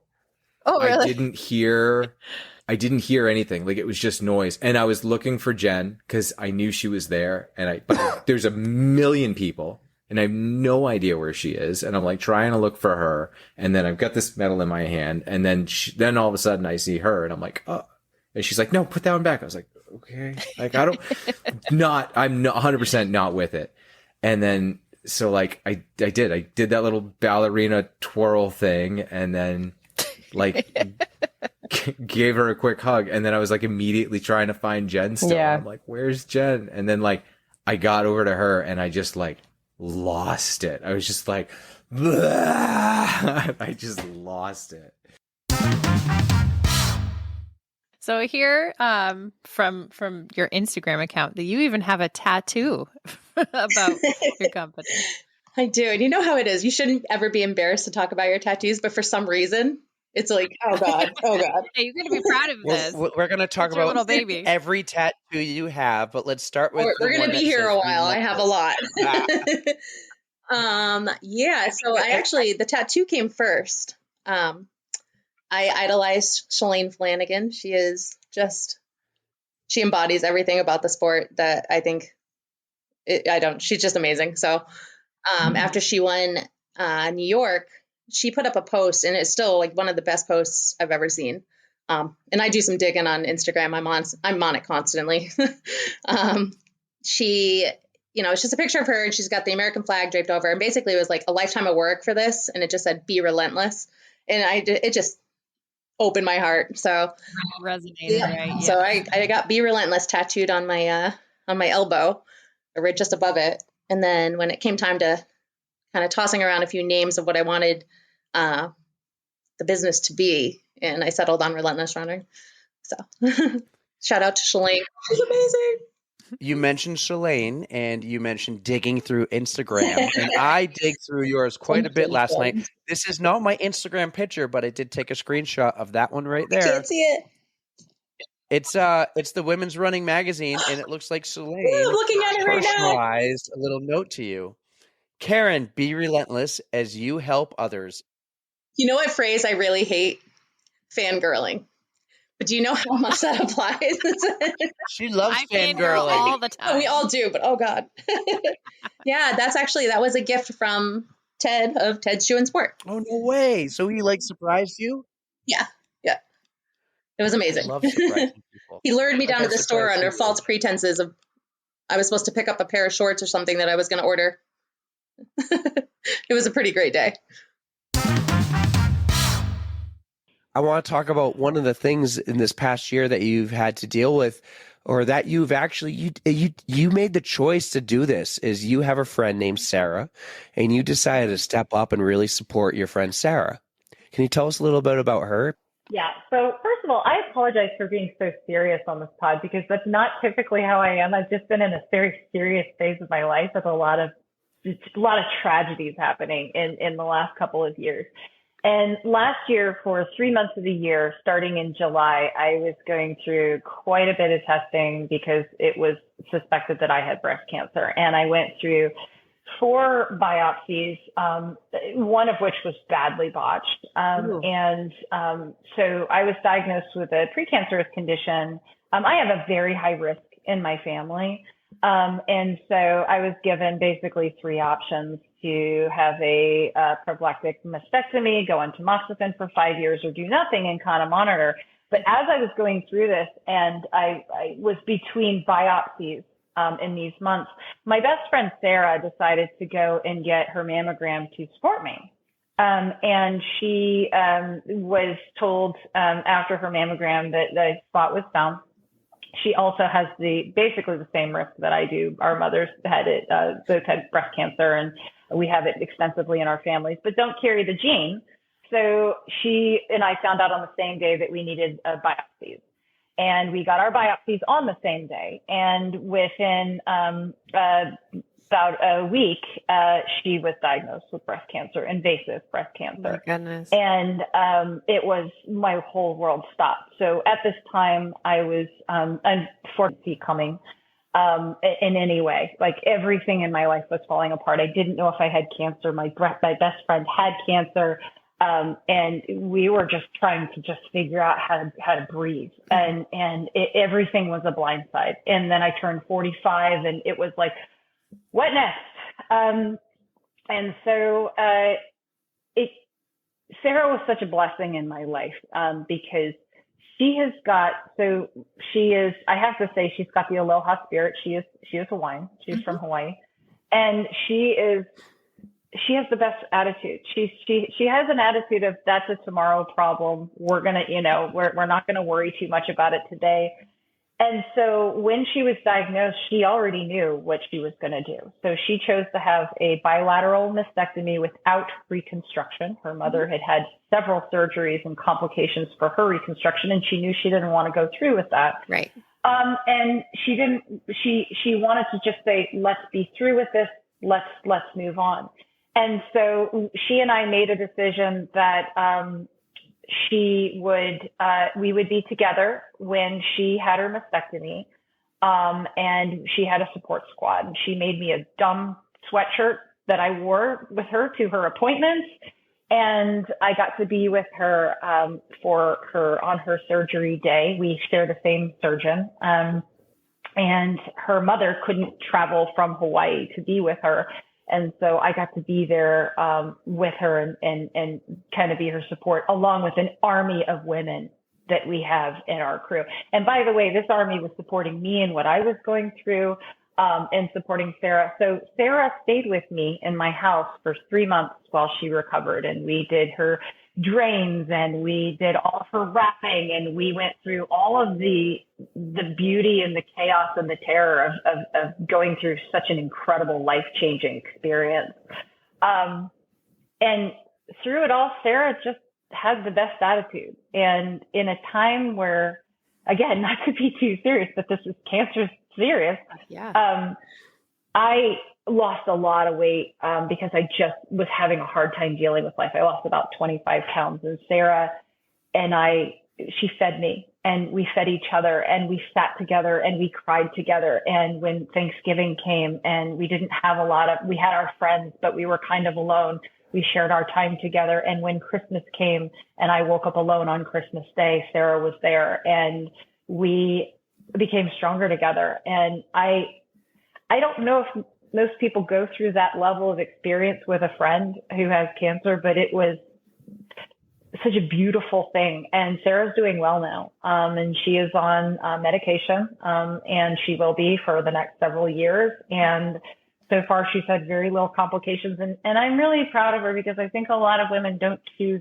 Oh, really? I didn't hear anything. Like it was just noise. And I was looking for Jen because I knew she was there. But there's a million people and I have no idea where she is. And I'm like trying to look for her. And then I've got this medal in my hand. And then all of a sudden I see her and I'm like, oh. And she's like, no, put that one back. I was like, okay. Like I'm not 100% not with it. And then, so like I did that little ballerina twirl thing. And then like gave her a quick hug, and then I was like immediately trying to find Jen still. Yeah. I'm like, where's Jen? And then like I got over to her and I just like lost it. I was just like, I just lost it. So here, from your Instagram account, that you even have a tattoo about your company. I do. And you know how it is. You shouldn't ever be embarrassed to talk about your tattoos, but for some reason, it's like, oh God. Hey, you're going to be proud of this. We're going to talk about little baby. Every tattoo you have, but let's start with. We're going to be here a while. I have a lot. Yeah. So the tattoo came first. I idolized Shalane Flanagan. She embodies everything about the sport that I think she's just amazing. So, after she won, New York, she put up a post and it's still like one of the best posts I've ever seen. And I do some digging on Instagram. I'm on it constantly. It's just a picture of her and she's got the American flag draped over. And basically it was like a lifetime of work for this. And it just said, be relentless. And it just opened my heart. So resonated, right? Yeah. So I got be relentless tattooed on my elbow, right just above it. And then when it came time to kind of tossing around a few names of what I wanted the business to be, and I settled on Relentless Runner. So shout out to Shalane. She's amazing. You mentioned Shalane and you mentioned digging through Instagram. And I digged through yours quite a bit last night. This is not my Instagram picture, but I did take a screenshot of that one right there. I can't see it. It's the Women's Running Magazine, and it looks like Shalane. I'm looking at it right now. Personalized a little note to you. Karen, be relentless as you help others. You know what phrase I really hate? Fangirling. But do you know how much that applies? She loves fangirling all the time. Oh, we all do, but oh God. Yeah, that was a gift from Ted of Ted's Shoe and Sport. Oh, no way. So he surprised you? Yeah. It was amazing. I love surprising people. He lured me down to the store under false pretenses of I was supposed to pick up a pair of shorts or something that I was going to order. It was a pretty great day. I want to talk about one of the things in this past year that you've had to deal with, or that you've actually, you made the choice to do this, is you have a friend named Sarah, and you decided to step up and really support your friend Sarah. Can you tell us a little bit about her? Yeah. So first of all, I apologize for being so serious on this pod because that's not typically how I am. I've just been in a very serious phase of my life with a lot of tragedies happening in the last couple of years. And last year, for 3 months of the year, starting in July, I was going through quite a bit of testing because it was suspected that I had breast cancer. And I went through 4 biopsies, one of which was badly botched. So I was diagnosed with a precancerous condition. I have a very high risk in my family. And so I was given basically 3 options: to have a prophylactic mastectomy, go on tamoxifen for 5 years, or do nothing and kind of monitor. But as I was going through this, and I was between biopsies in these months, my best friend Sarah decided to go and get her mammogram to support me. And she was told after her mammogram that the spot was found. She also has basically the same risk that I do. Our mothers had it, both had breast cancer, and we have it extensively in our families, but don't carry the gene. So she and I found out on the same day that we needed biopsies, and we got our biopsies on the same day. And within about a week, she was diagnosed with breast cancer, invasive breast cancer. Oh my goodness. And it was, my whole world stopped. So at this time, I was unfortunately coming in any way. Like, everything in my life was falling apart. I didn't know if I had cancer. My best friend had cancer. And we were just trying to figure out how to breathe. And everything was a blindside. And then I turned 45, and it was like, what next? And so Sarah was such a blessing in my life, because she is, I have to say, she's got the aloha spirit. She is Hawaiian. She's from Hawaii. And she has the best attitude. She has an attitude of, that's a tomorrow problem. We're going to, we're not going to worry too much about it today. And so when she was diagnosed, she already knew what she was going to do. So she chose to have a bilateral mastectomy without reconstruction. Her mother had several surgeries and complications for her reconstruction, and she knew she didn't want to go through with that. Right. And she wanted to just say, let's be through with this. Let's move on. And so she and I made a decision that, we would be together when she had her mastectomy. And she had a support squad, and she made me a dumb sweatshirt that I wore with her to her appointments. And I got to be with her, on her surgery day. We share the same surgeon. And her mother couldn't travel from Hawaii to be with her. And so I got to be there with her and kind of be her support, along with an army of women that we have in our crew. And by the way, this army was supporting me in what I was going through, and supporting Sarah. So Sarah stayed with me in my house for 3 months while she recovered. And we did her drains, and we did all of her wrapping, and we went through all of the beauty and the chaos and the terror of going through such an incredible life-changing experience. And through it all, Sarah just has the best attitude. And in a time where, again, not to be too serious, but this is cancer serious. Yeah. I lost a lot of weight because I just was having a hard time dealing with life. I lost about 25 pounds, and Sarah and she fed me, and we fed each other, and we sat together, and we cried together. And when Thanksgiving came and we didn't have we had our friends, but we were kind of alone, we shared our time together. And when Christmas came and I woke up alone on Christmas Day, Sarah was there, and we became stronger together. And I don't know if most people go through that level of experience with a friend who has cancer, but it was such a beautiful thing. And Sarah's doing well now. And she is on medication, and she will be for the next several years. And so far she's had very little complications. And I'm really proud of her, because I think a lot of women don't choose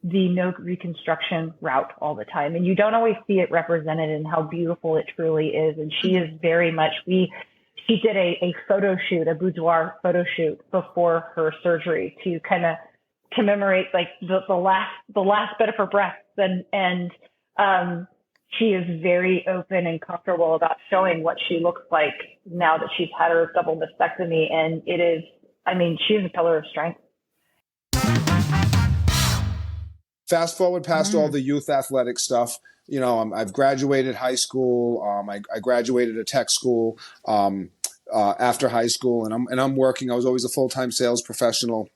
the no reconstruction route all the time. And you don't always see it represented in how beautiful it truly is. And she is very much, she did a photo shoot, a boudoir photo shoot before her surgery to kind of commemorate like the last bit of her breasts. And she is very open and comfortable about showing what she looks like now that she's had her double mastectomy. And it is, she's a pillar of strength. Fast forward past all the youth athletic stuff. I've graduated high school. I graduated a tech school. after high school, and I'm working. I was always a full-time sales professional,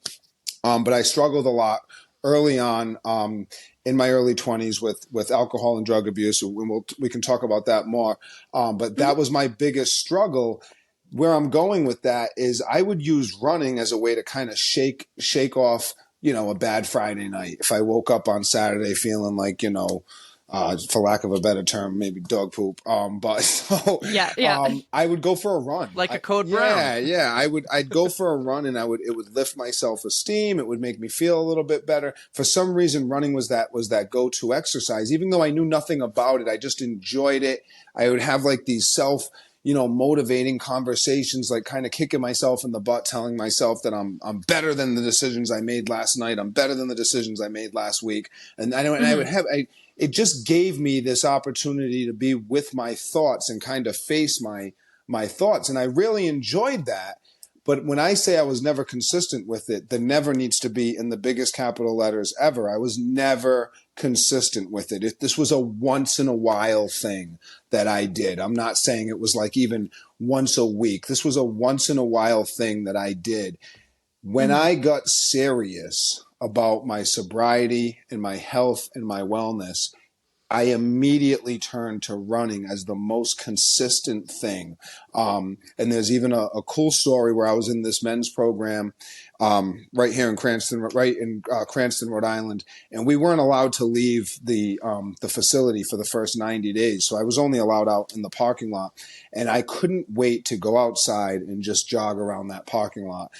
but I struggled a lot early on in my early 20s with alcohol and drug abuse. We can talk about that more. But that was my biggest struggle. Where I'm going with that is I would use running as a way to kind of shake off, a bad Friday night. If I woke up on Saturday feeling like, for lack of a better term, maybe dog poop. I would go for a run, like a Code Brown. Yeah. I'd go for a run, and it would lift my self-esteem. It would make me feel a little bit better. For some reason, running was that go-to exercise. Even though I knew nothing about it, I just enjoyed it. I would have like these motivating conversations, like kind of kicking myself in the butt, telling myself that I'm better than the decisions I made last night. I'm better than the decisions I made last week. And it just gave me this opportunity to be with my thoughts and kind of face my thoughts. And I really enjoyed that. But when I say I was never consistent with it, the never needs to be in the biggest capital letters ever. I was never consistent with it. This was a once in a while thing that I did. I'm not saying it was like even once a week. This was a once in a while thing that I did. When I got serious about my sobriety and my health and my wellness, I immediately turned to running as the most consistent thing. And there's even a cool story where I was in this men's program right here in Cranston, Rhode Island, and we weren't allowed to leave the facility for the first 90 days. So I was only allowed out in the parking lot, and I couldn't wait to go outside and just jog around that parking lot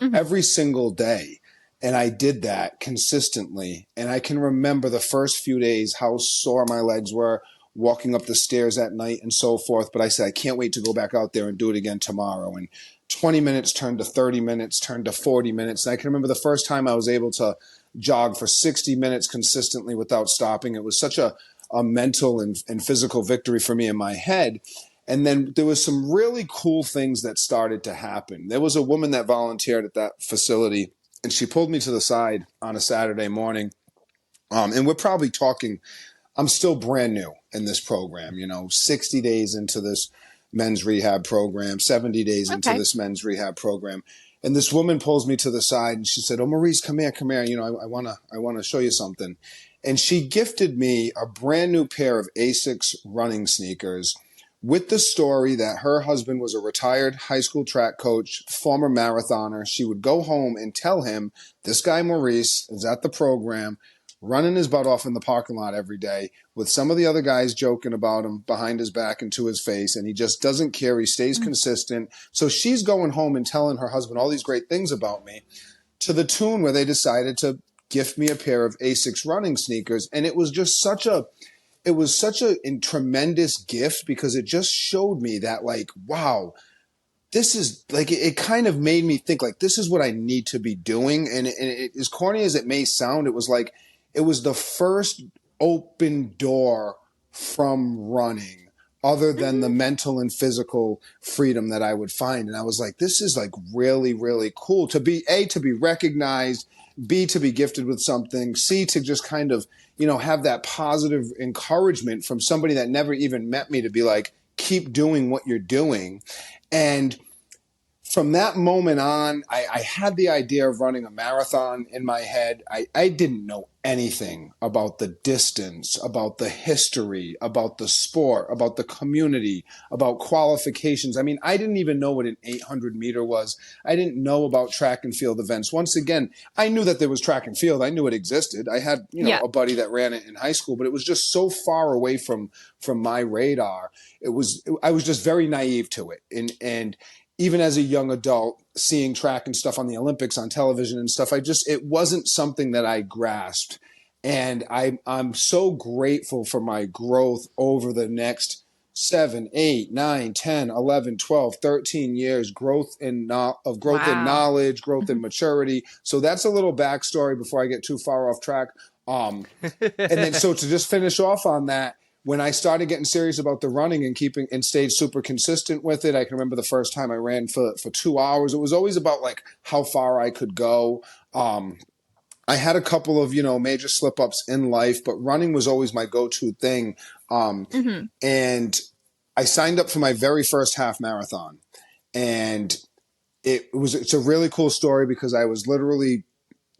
every single day. And I did that consistently. And I can remember the first few days, how sore my legs were walking up the stairs at night and so forth. But I said, I can't wait to go back out there and do it again tomorrow. And 20 minutes turned to 30 minutes, turned to 40 minutes. And I can remember the first time I was able to jog for 60 minutes consistently without stopping. It was such a mental and physical victory for me in my head. And then there was some really cool things that started to happen. There was a woman that volunteered at that facility, and she pulled me to the side on a Saturday morning. And we're probably talking, I'm still brand new in this program, 60 days into this men's rehab program, 70 days into this men's rehab program. And this woman pulls me to the side and she said, "Oh, Maurice, come here. I want to show you something." And she gifted me a brand new pair of Asics running sneakers with the story that her husband was a retired high school track coach, former marathoner. She would go home and tell him, this guy Maurice is at the program, running his butt off in the parking lot every day with some of the other guys joking about him behind his back and to his face, and he just doesn't care. He stays consistent. So she's going home and telling her husband all these great things about me, to the tune where they decided to gift me a pair of Asics running sneakers. And it was just such a tremendous gift, because it just showed me that, like, wow, this is like, it kind of made me think, like, this is what I need to be doing. And as corny as it may sound, it was like, it was the first open door from running, other than the mental and physical freedom that I would find. And I was like, this is like really, really cool to be recognized, B, to be gifted with something, C, to just kind of, have that positive encouragement from somebody that never even met me, to be like, keep doing what you're doing. And from that moment on, I had the idea of running a marathon in my head. I didn't know anything about the distance, about the history, about the sport, about the community, about qualifications. I mean, I didn't even know what an 800 meter was. I didn't know about track and field events. Once again, I knew that there was track and field. I knew it existed. I had, a buddy that ran it in high school, but it was just so far away from my radar. I was just very naive to it. And even as a young adult, seeing track and stuff on the Olympics on television and stuff, it wasn't something that I grasped. And I'm so grateful for my growth over the next 7, 8, 9, 10, 11, 12, 13 years, growth in knowledge, growth in maturity. So that's a little backstory before I get too far off track. And then, so to just finish off on that, when I started getting serious about the running and stayed super consistent with it, I can remember the first time I ran for 2 hours. It was always about like how far I could go. I had a couple of, major slip ups in life, but running was always my go-to thing. And I signed up for my very first half marathon. And it's a really cool story because I was literally,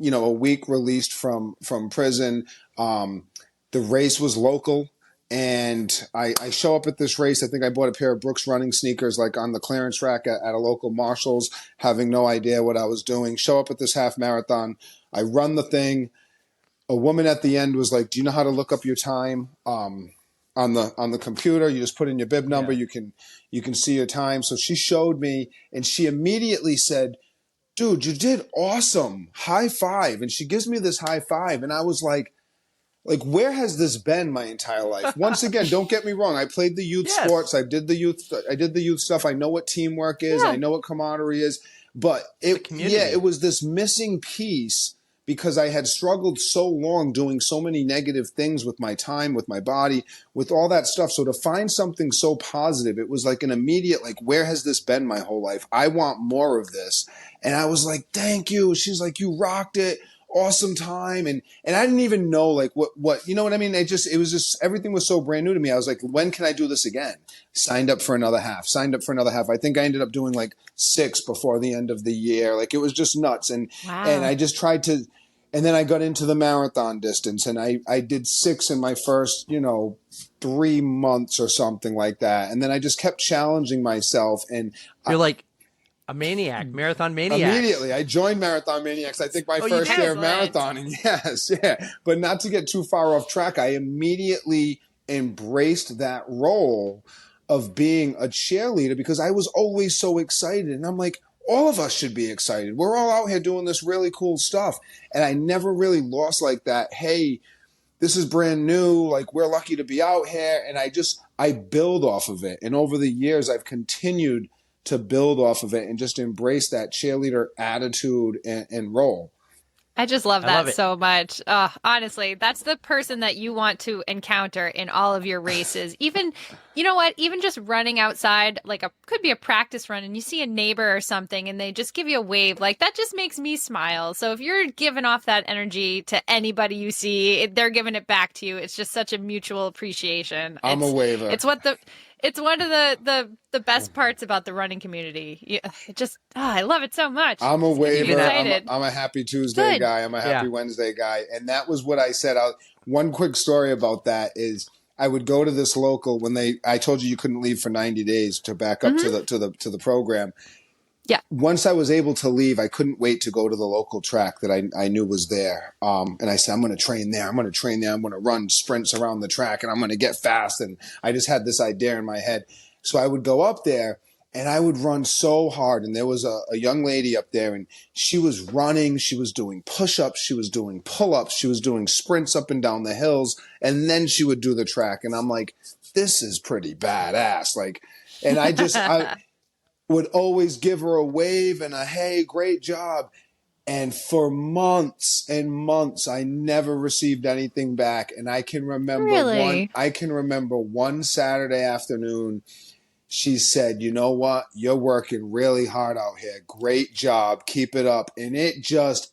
a week released from prison. The race was local. And I show up at this race. I think I bought a pair of Brooks running sneakers, like on the clearance rack at a local Marshall's, having no idea what I was doing. Show up at this half marathon. I run the thing. A woman at the end was like, "Do you know how to look up your time on the computer? You just put in your bib number. Yeah. You can see your time." So she showed me, and she immediately said, "Dude, you did awesome. High five." And she gives me this high five, and I was like, where has this been my entire life? Once again, don't get me wrong. I played the youth sports. I did the youth stuff. I know what teamwork is. I know what camaraderie is. But it was this missing piece because I had struggled so long doing so many negative things with my time, with my body, with all that stuff. So to find something so positive, it was like an immediate, where has this been my whole life? I want more of this. And I was like, thank you. She's like, you rocked it. Awesome time. And I didn't even know what, you know what I mean? It was just, everything was so brand new to me. I was like, when can I do this again? Signed up for another half. I think I ended up doing 6 before the end of the year. It was just nuts. And I just tried to, and then I got into the marathon distance and I did 6 in my first, 3 months or something like that. And then I just kept challenging myself. And you're a maniac, marathon maniac. Immediately, I joined Marathon Maniacs. I think my first year of marathoning. Yes, yeah. But not to get too far off track, I immediately embraced that role of being a cheerleader because I was always so excited. And I'm like, all of us should be excited. We're all out here doing this really cool stuff. And I never really lost that, hey, this is brand new. We're lucky to be out here. And I build off of it. And over the years, I've continued to build off of it and just embrace that cheerleader attitude and role. I just love that so much. Honestly, that's the person that you want to encounter in all of your races. Even, you know what? Even just running outside, could be a practice run and you see a neighbor or something and they just give you a wave, that just makes me smile. So if you're giving off that energy to anybody you see, they're giving it back to you. It's just such a mutual appreciation. I'm a waver. It's one of the best parts about the running community. I love it so much. I'm a waver. I'm a happy Tuesday guy. I'm a happy Wednesday guy. And that was what I said. One quick story about that is I would go to this local when I told you couldn't leave for 90 days to back up to the program. Yeah. Once I was able to leave, I couldn't wait to go to the local track that I knew was there. And I said, I'm going to train there. I'm going to run sprints around the track and I'm going to get fast. And I just had this idea in my head. So I would go up there and I would run so hard. And there was a young lady up there and she was running. She was doing push-ups. She was doing pull-ups. She was doing sprints up and down the hills. And then she would do the track. And I'm like, this is pretty badass. And I would always give her a wave and a, hey, great job. And for months and months, I never received anything back. And I can remember one Saturday afternoon, she said, you know what? You're working really hard out here. Great job. Keep it up. And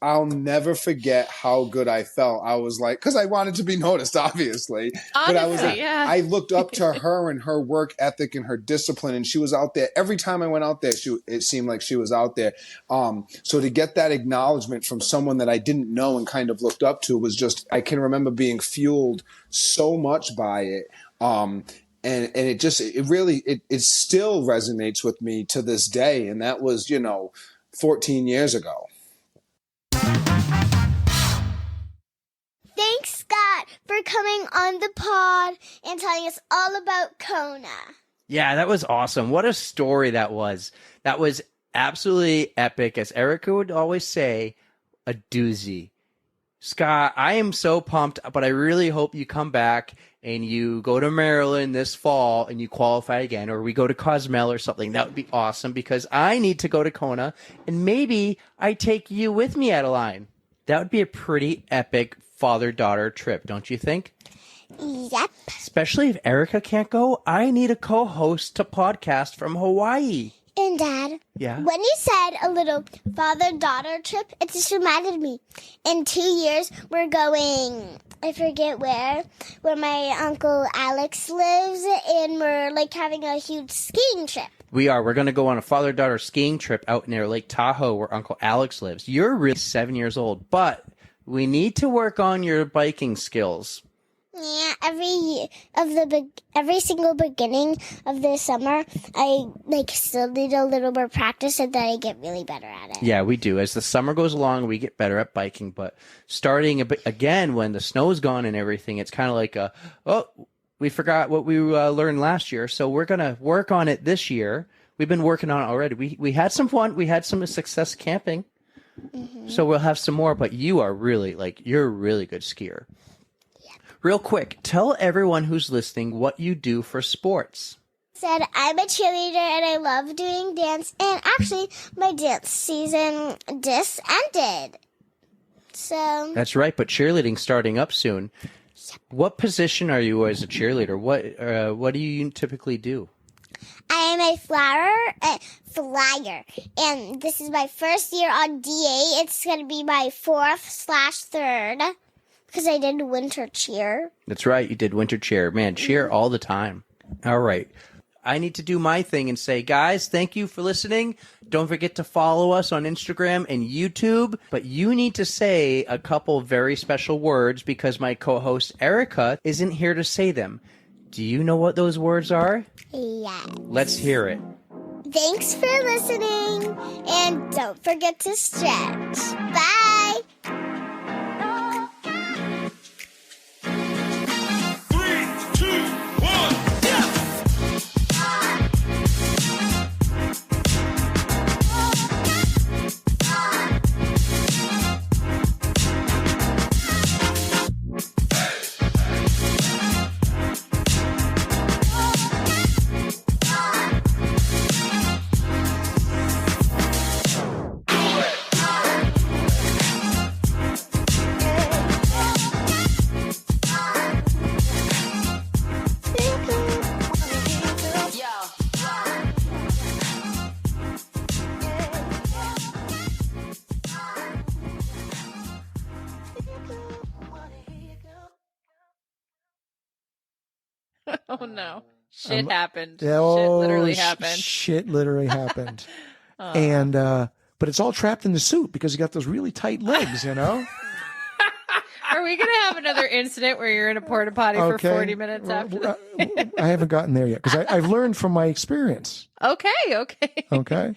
I'll never forget how good I felt. I was because I wanted to be noticed, obviously. But I looked up to her and her work ethic and her discipline. And she was out there. Every time I went out there, it seemed like she was out there. So to get that acknowledgement from someone that I didn't know and kind of looked up to was I can remember being fueled so much by it. And it still resonates with me to this day. And that was, 14 years ago. Thanks, Scott, for coming on the pod and telling us all about Kona. Yeah, that was awesome. What a story that was. That was absolutely epic. As Erica would always say, a doozy. Scott, I am so pumped, but I really hope you come back and you go to Maryland this fall and you qualify again, or we go to Cozumel or something. That would be awesome because I need to go to Kona and maybe I take you with me, Adaline. That would be a pretty epic father-daughter trip, don't you think? Yep. Especially if Erica can't go, I need a co-host to podcast from Hawaii. And Dad, when you said a little father-daughter trip, it just reminded me. In 2 years, we're going, I forget where my Uncle Alex lives, and we're having a huge skiing trip. We are. We're going to go on a father-daughter skiing trip out near Lake Tahoe where Uncle Alex lives. You're really 7 years old, but we need to work on your biking skills. Yeah, every single beginning of the summer, I still need a little more practice, and then I get really better at it. Yeah, we do. As the summer goes along, we get better at biking. But starting again when the snow's gone and everything, it's kind of like we forgot what we learned last year, so we're gonna work on it this year. We've been working on it already. We had some fun. We had some success camping, so we'll have some more. But you are really you're a really good skier. Real quick, tell everyone who's listening what you do for sports. Said I'm a cheerleader and I love doing dance. And actually, my dance season just ended. So that's right, but cheerleading's starting up soon. Yep. What position are you as a cheerleader? What do you typically do? I am a flyer, and this is my first year on DA. It's going to be my 4th/3. Because I did winter cheer. That's right. You did winter cheer. Man, cheer all the time. All right. I need to do my thing and say, guys, thank you for listening. Don't forget to follow us on Instagram and YouTube. But you need to say a couple very special words because my co-host Erica isn't here to say them. Do you know what those words are? Yeah. Let's hear it. Thanks for listening. And don't forget to stretch. Bye. Oh no. Shit happened. Shit literally happened. Shit literally happened. And but it's all trapped in the suit because you got those really tight legs, you know? Are we going to have another incident where you're in a porta potty for 40 minutes after that? I haven't gotten there yet because I've learned from my experience. Okay. Okay.